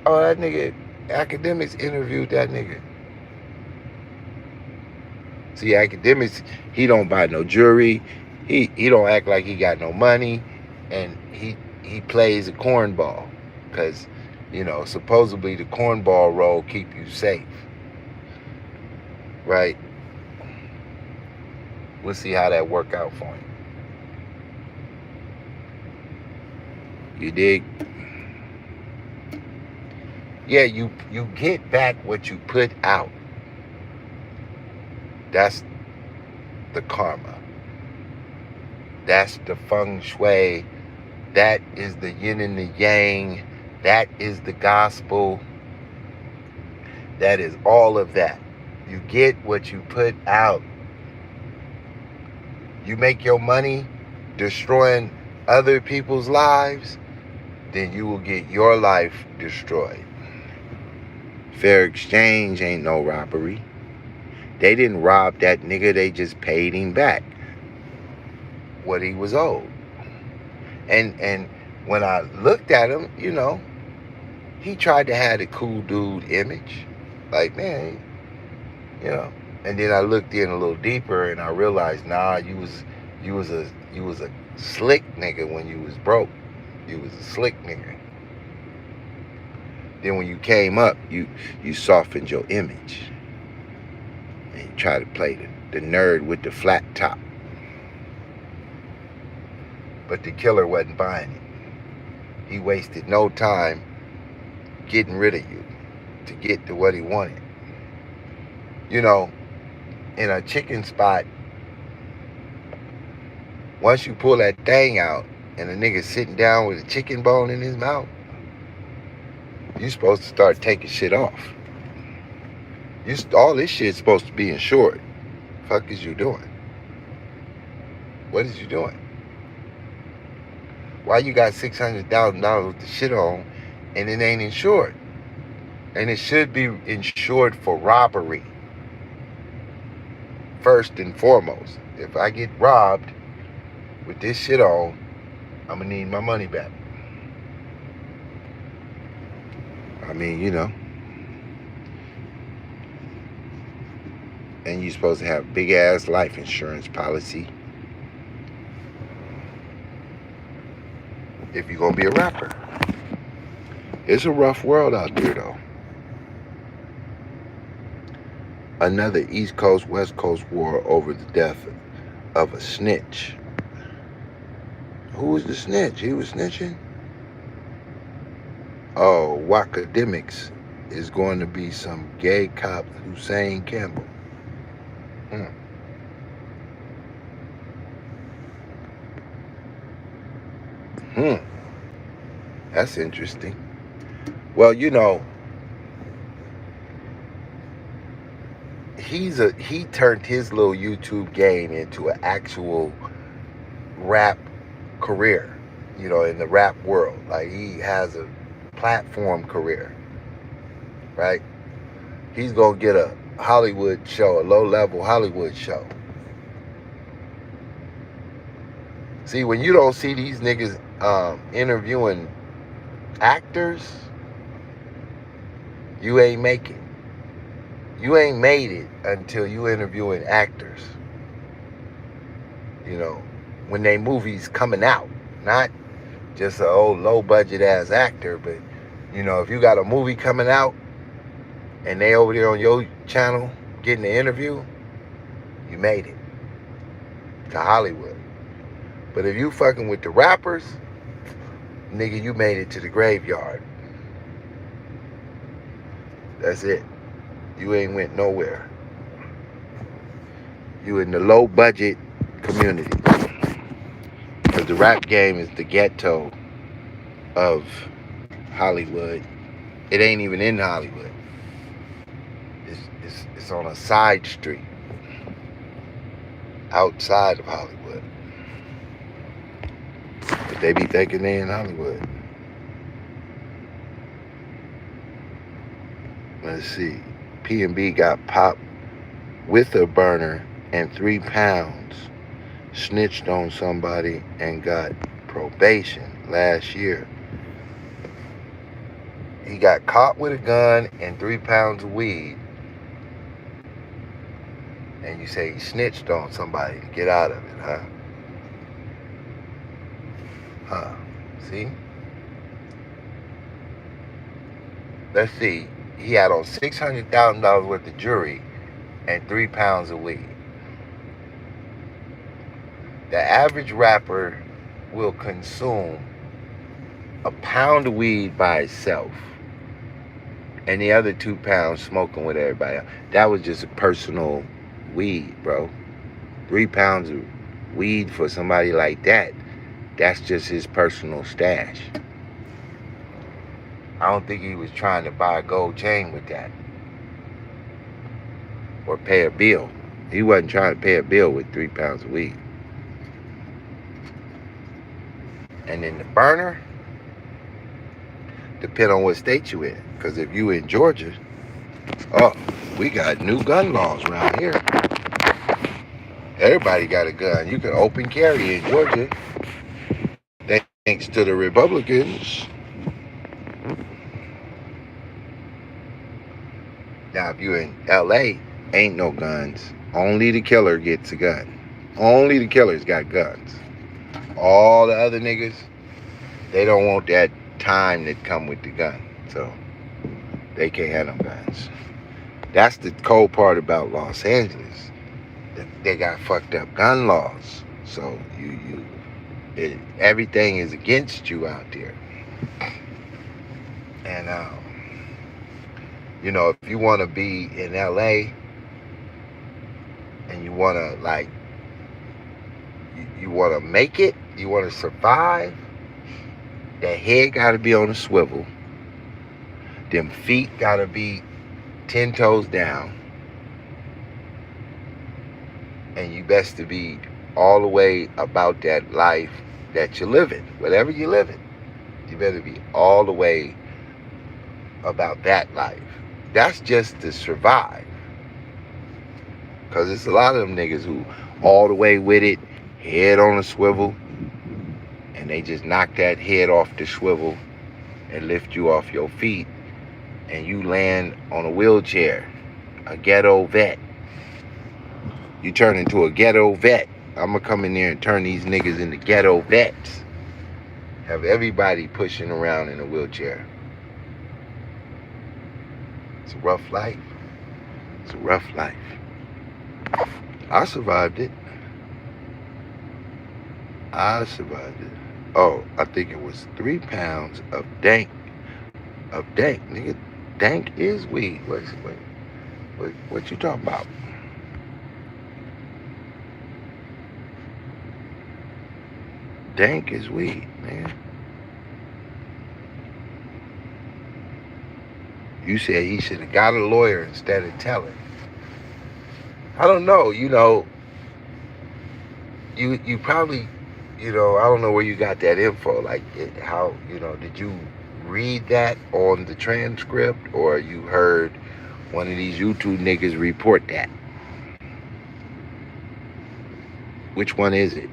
Oh, that nigga, Academics interviewed that nigga. See, Academics, he don't buy no jewelry. He don't act like he got no money. And he plays a cornball. Because, you know, supposedly the cornball role keep you safe. Right? We'll see how that work out for him. You dig? Yeah, you get back what you put out. That's the karma. That's the feng shui. That is the yin and the yang. That is the gospel. That is all of that. You get what you put out. You make your money destroying other people's lives, then you will get your life destroyed. Fair exchange ain't no robbery. They didn't rob that nigga, they just paid him back what he was owed. And when I looked at him, you know, he tried to have the cool dude image. Like, man, you know. And then I looked in a little deeper and I realized, nah, you was a slick nigga when you was broke. You was a slick nigga. Then when you came up, you softened your image. And you try to play the nerd with the flat top. but the killer wasn't buying it. He wasted no time getting rid of you to get to what he wanted. You know, in a chicken spot, once you pull that thing out and a nigga sitting down with a chicken bone in his mouth, you supposed to start taking shit off. All this shit's supposed to be insured. Fuck is you doing? What is you doing? Why you got $600,000 with the shit on and it ain't insured? And it should be insured for robbery. First and foremost. If I get robbed with this shit on, I'm gonna need my money back. I mean, you know. And you're supposed to have big ass life insurance policy if you're gonna be a rapper. It's a rough world out there though. Another East Coast, West Coast war over the death of a snitch. Who was the snitch? He was snitching? Oh, Wakademics is going to be some gay cop, Hussein Campbell. That's interesting. Well, you know, he turned his little YouTube game into an actual rap career, you know, in the rap world. Like, he has a platform career, right? He's gonna get a Hollywood show, a low-level Hollywood show. See, when you don't see these niggas interviewing actors, you ain't make it. You ain't made it until you interviewing actors. You know, when they movies coming out, not just an old low-budget ass actor, but, you know, if you got a movie coming out and they over there on your channel getting the interview, you made it to Hollywood. But if you fucking with the rappers, nigga, you made it to the graveyard. That's it. You ain't went nowhere. You in the low budget community. Because the rap game is the ghetto of Hollywood. It ain't even in Hollywood. It's on a side street outside of Hollywood. But they be thinking they in Hollywood. Let's see. P&B got popped with a burner and 3 pounds. Snitched on somebody and got probation last year. He got caught with a gun and 3 pounds of weed. And you say he snitched on somebody to get out of it, huh? Huh. See? Let's see. He had on $600,000 worth of jewelry and 3 pounds of weed. The average rapper will consume a pound of weed by itself and the other 2 pounds smoking with everybody else. That was just a personal weed, bro. 3 pounds of weed for somebody like that, that's just his personal stash. I don't think he was trying to buy a gold chain with that or pay a bill. He wasn't trying to pay a bill with 3 pounds of weed. And then the burner, depend on what state you in. Because if you in Georgia, oh, we got new gun laws around here. Everybody got a gun. You can open carry in Georgia. Thanks to the Republicans. Now, if you in LA, ain't no guns. Only the killer gets a gun. Only the killers got guns. All the other niggas, they don't want that time that come with the gun. So, they can't have no guns. That's the cold part about Los Angeles. They got fucked up gun laws. So, Everything is against you out there. And if you want to be in LA and you want to you want to make it, you want to survive, that head got to be on a swivel. Them feet got to be 10 toes down. And you best to be all the way about that life that you're living. Whatever you're living, you better be all the way about that life. That's just to survive. Because it's a lot of them niggas who all the way with it, head on a swivel, and they just knock that head off the swivel and lift you off your feet, and you land on a wheelchair, a ghetto vet. You turn into a ghetto vet. I'm going to come in there and turn these niggas into ghetto vets. Have everybody pushing around in a wheelchair. It's a rough life. It's a rough life. I survived it. Oh, I think it was 3 pounds of dank. Nigga, dank is weed. What you talking about? Dank is weed, man. You said he should have got a lawyer instead of telling. I don't know, you probably, I don't know where you got that info. Like, how, did you read that on the transcript, or you heard one of these YouTube niggas report that? Which one is it?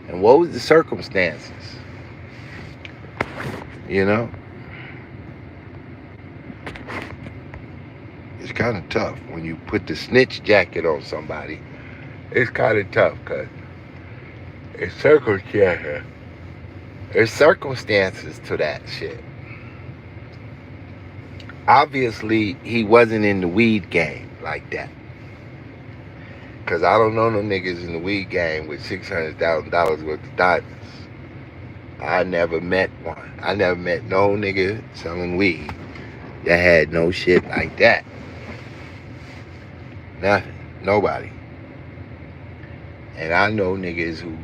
And what was the circumstances? It's kind of tough when you put the snitch jacket on somebody. It's kind of tough because it's circumstances. There's circumstances to that shit. Obviously, he wasn't in the weed game like that. Because I don't know no niggas in the weed game with $600,000 worth of diamonds. I never met one. I never met no nigga selling weed that had no shit like that. Nothing. Nobody. And I know niggas who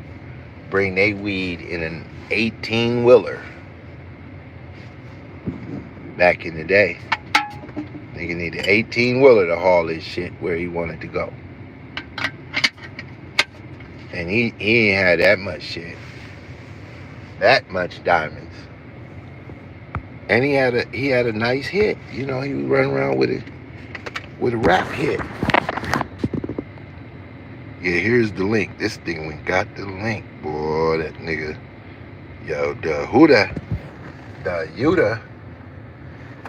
bring their weed in an 18-wheeler. Back in the day. Nigga needed an 18-wheeler to haul his shit where he wanted to go. And he ain't had that much shit. That much diamonds. And he had a nice hit. He was running around with a rap hit. Yeah, here's the link. This thing, we got the link. Boy, that nigga. Yo, the Yuta.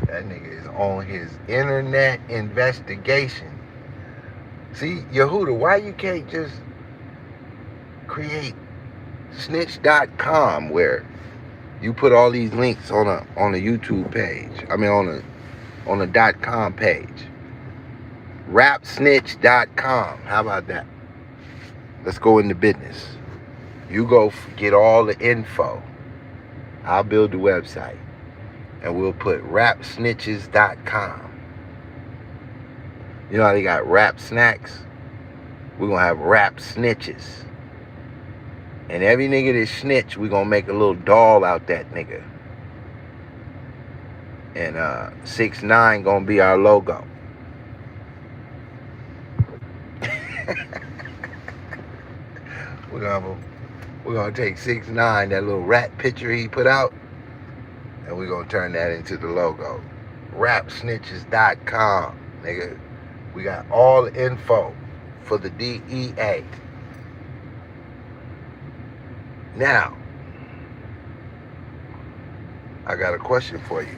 That nigga is on his internet investigation. See, Yehuda, why you can't just create snitch.com where you put all these links on a YouTube page. I mean on a .com page. Rapsnitch.com. How about that? Let's go into business. You go get all the info. I'll build the website. And we'll put rapsnitches.com. You know how they got rap snacks? We're going to have rap snitches. And every nigga that snitch, we're going to make a little doll out that nigga. And 6ix9ine going to be our logo. We're gonna take 6ix9ine, that little rat picture he put out, and we're gonna turn that into the logo. Rapsnitches.com, nigga. We got all the info for the DEA. Now, I got a question for you.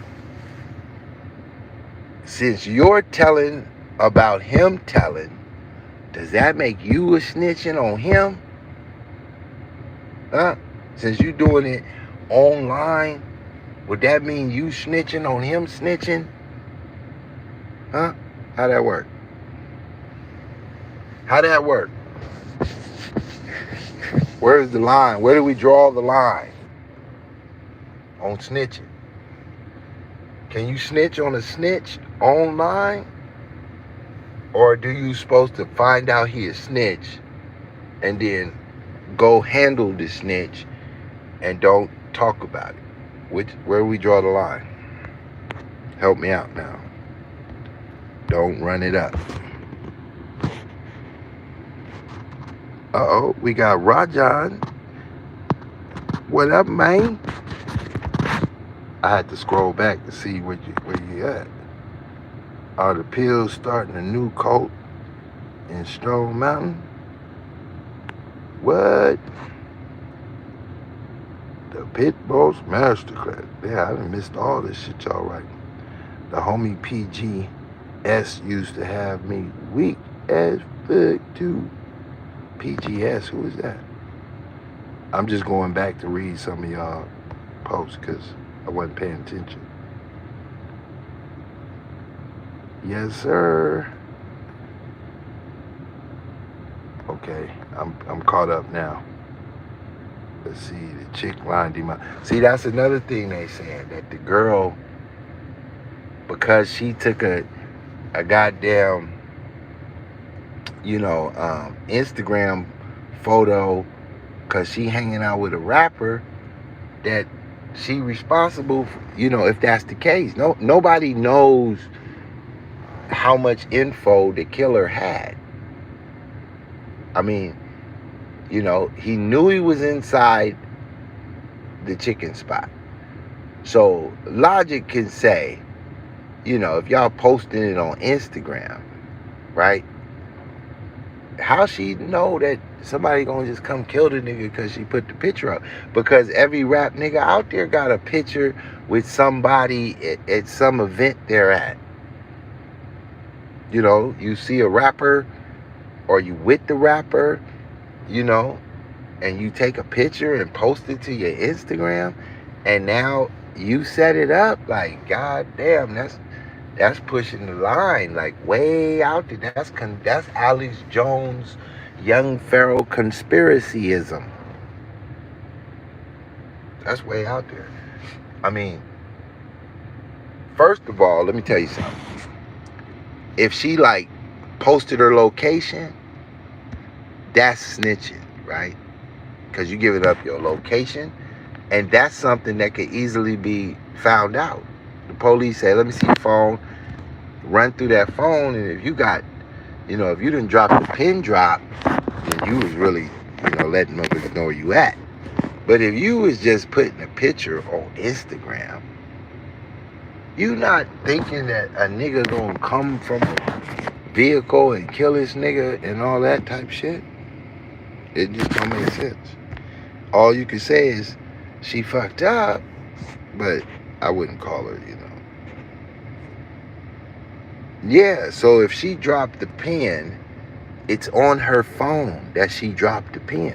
Since you're telling about him telling, does that make you a snitching on him? Huh? Since you doing it online, would that mean you snitching on him snitching? Huh? How that work? How that work? Where's the line? Where do we draw the line on snitching? Can you snitch on a snitch online? Or do you supposed to find out he is snitch and then go handle the snitch and don't talk about it? Where we draw the line? Help me out now. Don't run it up. Uh-oh, we got Rajan. What up, man? I had to scroll back to see where you at. Are the Pills starting a new cult in Stone Mountain? What? The Pit Boss Masterclass. Yeah, I done missed all this shit, y'all right. The homie PGS used to have me weak as fuck too. PGS, who is that? I'm just going back to read some of y'all posts because I wasn't paying attention. Yes, sir. Okay, I'm caught up now. Let's see, the chick lined him up. See, that's another thing they said, that the girl, because she took a goddamn, Instagram photo, because she hanging out with a rapper, that she responsible for, if that's the case. Nobody knows how much info the killer had. I mean, he knew he was inside the chicken spot. So logic can say, if y'all posting it on Instagram, right? How she know that somebody gonna just come kill the nigga because she put the picture up? Because every rap nigga out there got a picture with somebody at some event they're at. You see a rapper or you with the rapper, and you take a picture and post it to your Instagram, and now you set it up. Like, goddamn, that's pushing the line, like way out there. That's Alex Jones, Young Pharaoh conspiracyism. That's way out there. I mean, first of all, let me tell you something. If she posted her location, that's snitching, right? Because you giving up your location, and that's something that could easily be found out. The police say, let me see your phone, run through that phone, and if you got, if you didn't drop the pin drop, then you was really, letting motherfuckers know where you at. But if you was just putting a picture on Instagram, you not thinking that a nigga gonna come from a vehicle and kill this nigga and all that type shit? It just don't make sense. All you can say is she fucked up, but I wouldn't call her, Yeah, so if she dropped the pen, it's on her phone that she dropped the pen.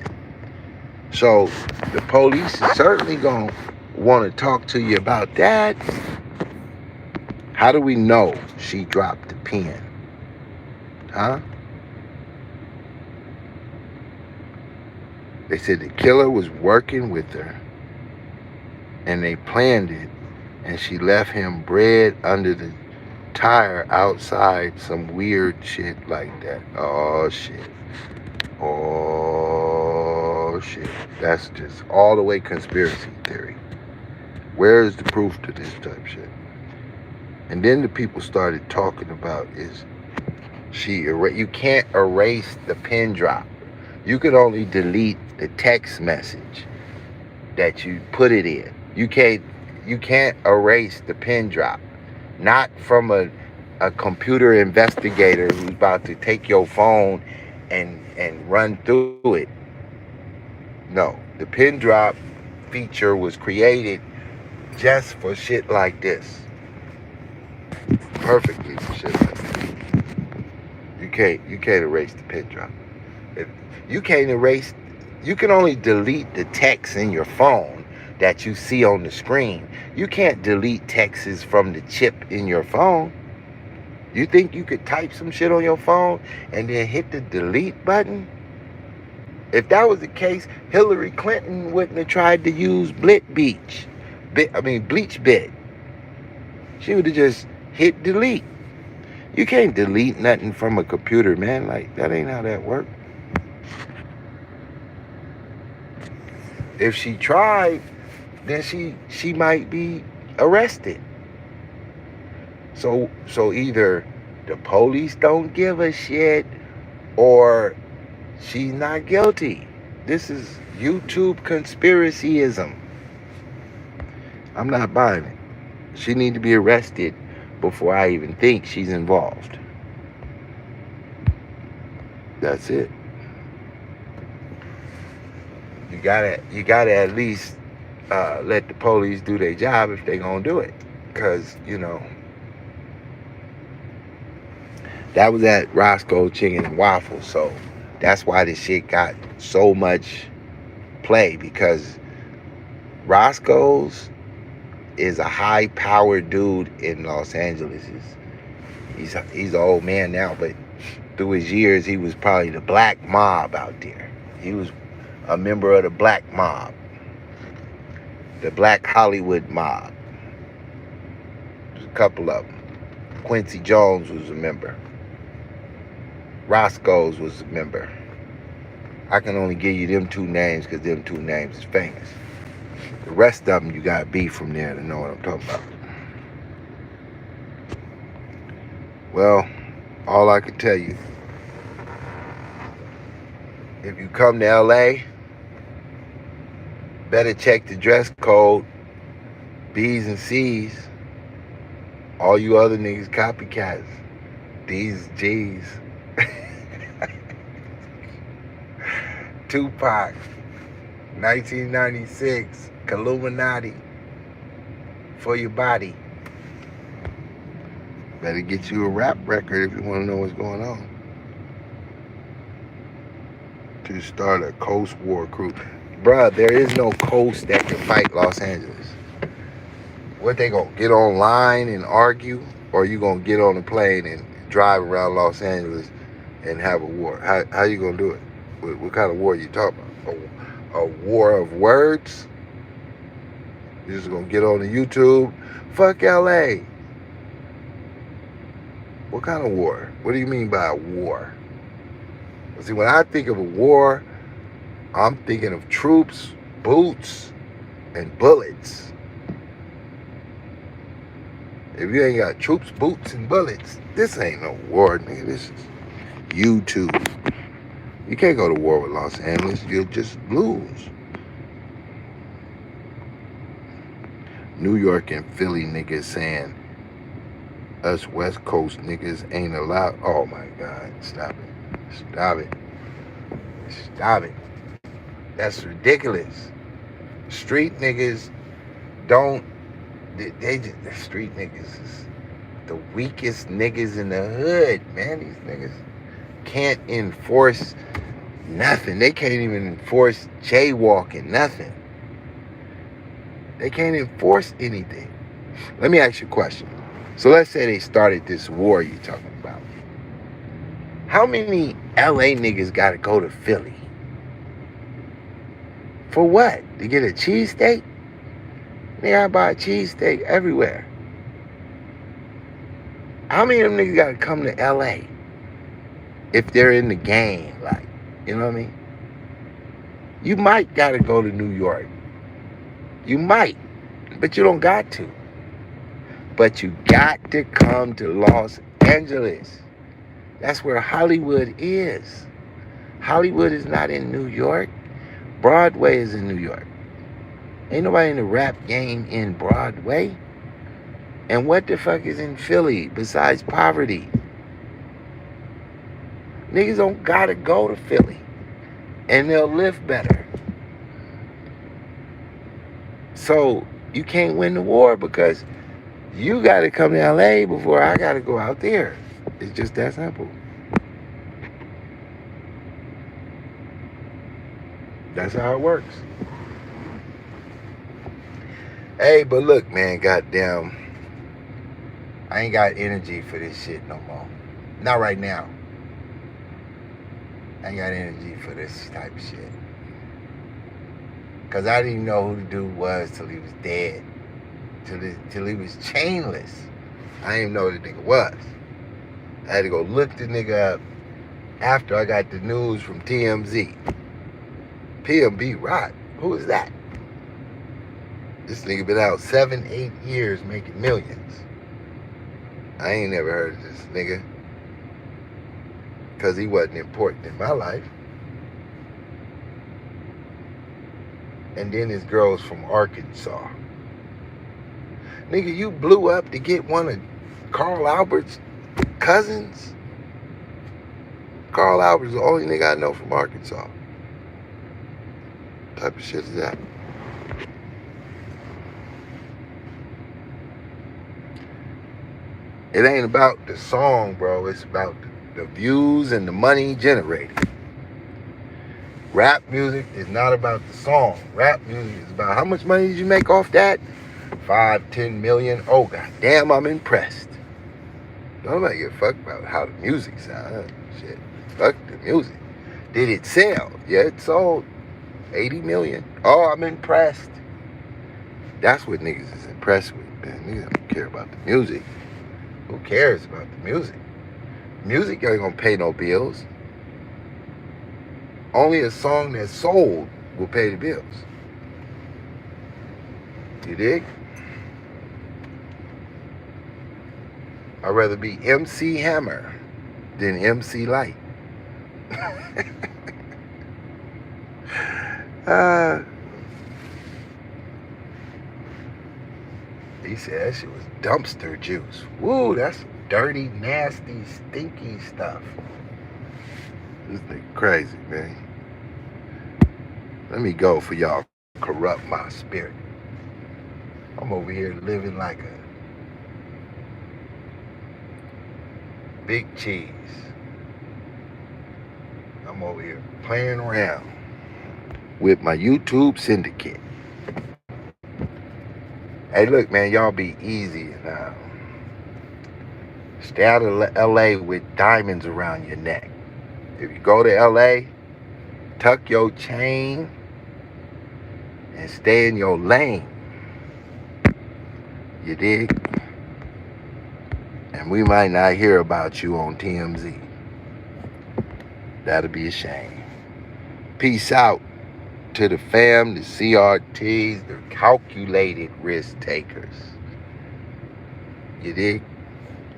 So the police is certainly gonna want to talk to you about that. How do we know she dropped the pen? Huh? They said the killer was working with her and they planned it, and she left him bread under the tire outside, some weird shit like that. Oh shit. Oh shit. That's just all the way conspiracy theory. Where is the proof to this type shit? And then the people started talking about is you can't erase the pin drop. You can only delete the text message that you put it in. You can't erase the pin drop. Not from a computer investigator who's about to take your phone and run through it. No, the pin drop feature was created just for shit like this. Perfectly for shit like this. You can't erase the pin drop. You can only delete the text in your phone that you see on the screen. You can't delete texts from the chip in your phone. You think you could type some shit on your phone and then hit the delete button? If that was the case, Hillary Clinton wouldn't have tried to use bleach bit. She would have just hit delete. You can't delete nothing from a computer, man. Like, that ain't how that works. If she tried, then she might be arrested. So either the police don't give a shit or she's not guilty. This is YouTube conspiracyism. I'm not buying it. She need to be arrested before I even think she's involved. That's it. You gotta at least let the police do their job if they gonna do it, because that was at Roscoe Chicken and Waffles, so that's why this shit got so much play, because Roscoe's is a high-powered dude in Los Angeles. He's an old man now, but through his years, he was probably the black mob out there. He was a member of the black mob, the Black Hollywood mob. There's a couple of them. Quincy Jones was a member. Roscoe's was a member. I can only give you them two names because them two names is famous. The rest of them, you got to be from there to know what I'm talking about. Well, all I can tell you, if you come to LA, better check the dress code, B's and C's. All you other niggas copycats, D's, G's. Tupac, 1996, Illuminati, for your body. Better get you a rap record if you want to know what's going on. To start a Coast War crew. Bruh, there is no coast that can fight Los Angeles. What, they gonna get online and argue? Or you gonna get on a plane and drive around Los Angeles and have a war? How you gonna do it? What kind of war you talking about? A war of words? You just gonna get on the YouTube? Fuck LA. What kind of war? What do you mean by a war? See, when I think of a war, I'm thinking of troops, boots, and bullets. If you ain't got troops, boots, and bullets, this ain't no war, nigga. This is YouTube. You can't go to war with Los Angeles. You'll just lose. New York and Philly niggas saying us West Coast niggas ain't allowed. Oh my God, stop it. Stop it. Stop it. That's ridiculous. Street niggas don't, they just, the street niggas is the weakest niggas in the hood, man. These niggas can't enforce nothing. They can't even enforce jaywalking, nothing. They can't enforce anything. Let me ask you a question. So let's say they started this war you're talking about. How many LA niggas gotta go to Philly? For what? To get a cheesesteak? They gotta buy a cheesesteak everywhere. How many of them niggas gotta come to LA if they're in the game? Like, you know what I mean? You might gotta go to New York. You might, but you don't got to. But you got to come to Los Angeles. That's where Hollywood is. Hollywood is not in New York. Broadway is in New York. Ain't nobody in the rap game in Broadway. And what the fuck is in Philly besides poverty? Niggas don't gotta go to Philly. And they'll live better. So you can't win the war because you gotta come to LA before I gotta go out there. It's just that simple. That's how it works. Hey, but look, man, goddamn, I ain't got energy for this shit no more. Not right now. I ain't got energy for this type of shit. Because I didn't even know who the dude was till he was dead. Till he was chainless. I didn't even know who the nigga was. I had to go look the nigga up after I got the news from TMZ. PNB Rock. Who is that? This nigga been out 7-8 years making millions. I ain't never heard of this nigga. Because he wasn't important in my life. And then his girl's from Arkansas. Nigga, you blew up to get one of Carl Albert's cousins? Carl Albert's the only nigga I know from Arkansas. What type of shit is that? It ain't about the song, bro. It's about the views and the money generated. Rap music is not about the song. Rap music is about how much money did you make off that? 5-10 million. Oh, goddamn, I'm impressed. Nobody give a fuck about how the music sounds. Shit. Fuck the music. Did it sell? Yeah, it sold 80 million. Oh, I'm impressed. That's what niggas is impressed with, man. Niggas don't care about the music. Who cares about the music? Music ain't gonna pay no bills. Only a song that's sold will pay the bills. You dig? I'd rather be MC Hammer than MC Light. He said that shit was dumpster juice. Woo, that's dirty, nasty, stinky stuff. This nigga crazy, man. Let me go for y'all corrupt my spirit. I'm over here living like a big cheese. I'm over here playing around with my YouTube syndicate. Hey, look, man, y'all be easy now. Stay out of LA with diamonds around your neck. If you go to LA, tuck your chain and stay in your lane. You dig? And we might not hear about you on TMZ. That'll be a shame. Peace out to the fam, the CRTs, the calculated risk takers. You dig?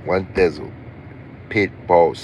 One thizzle. Pit boss.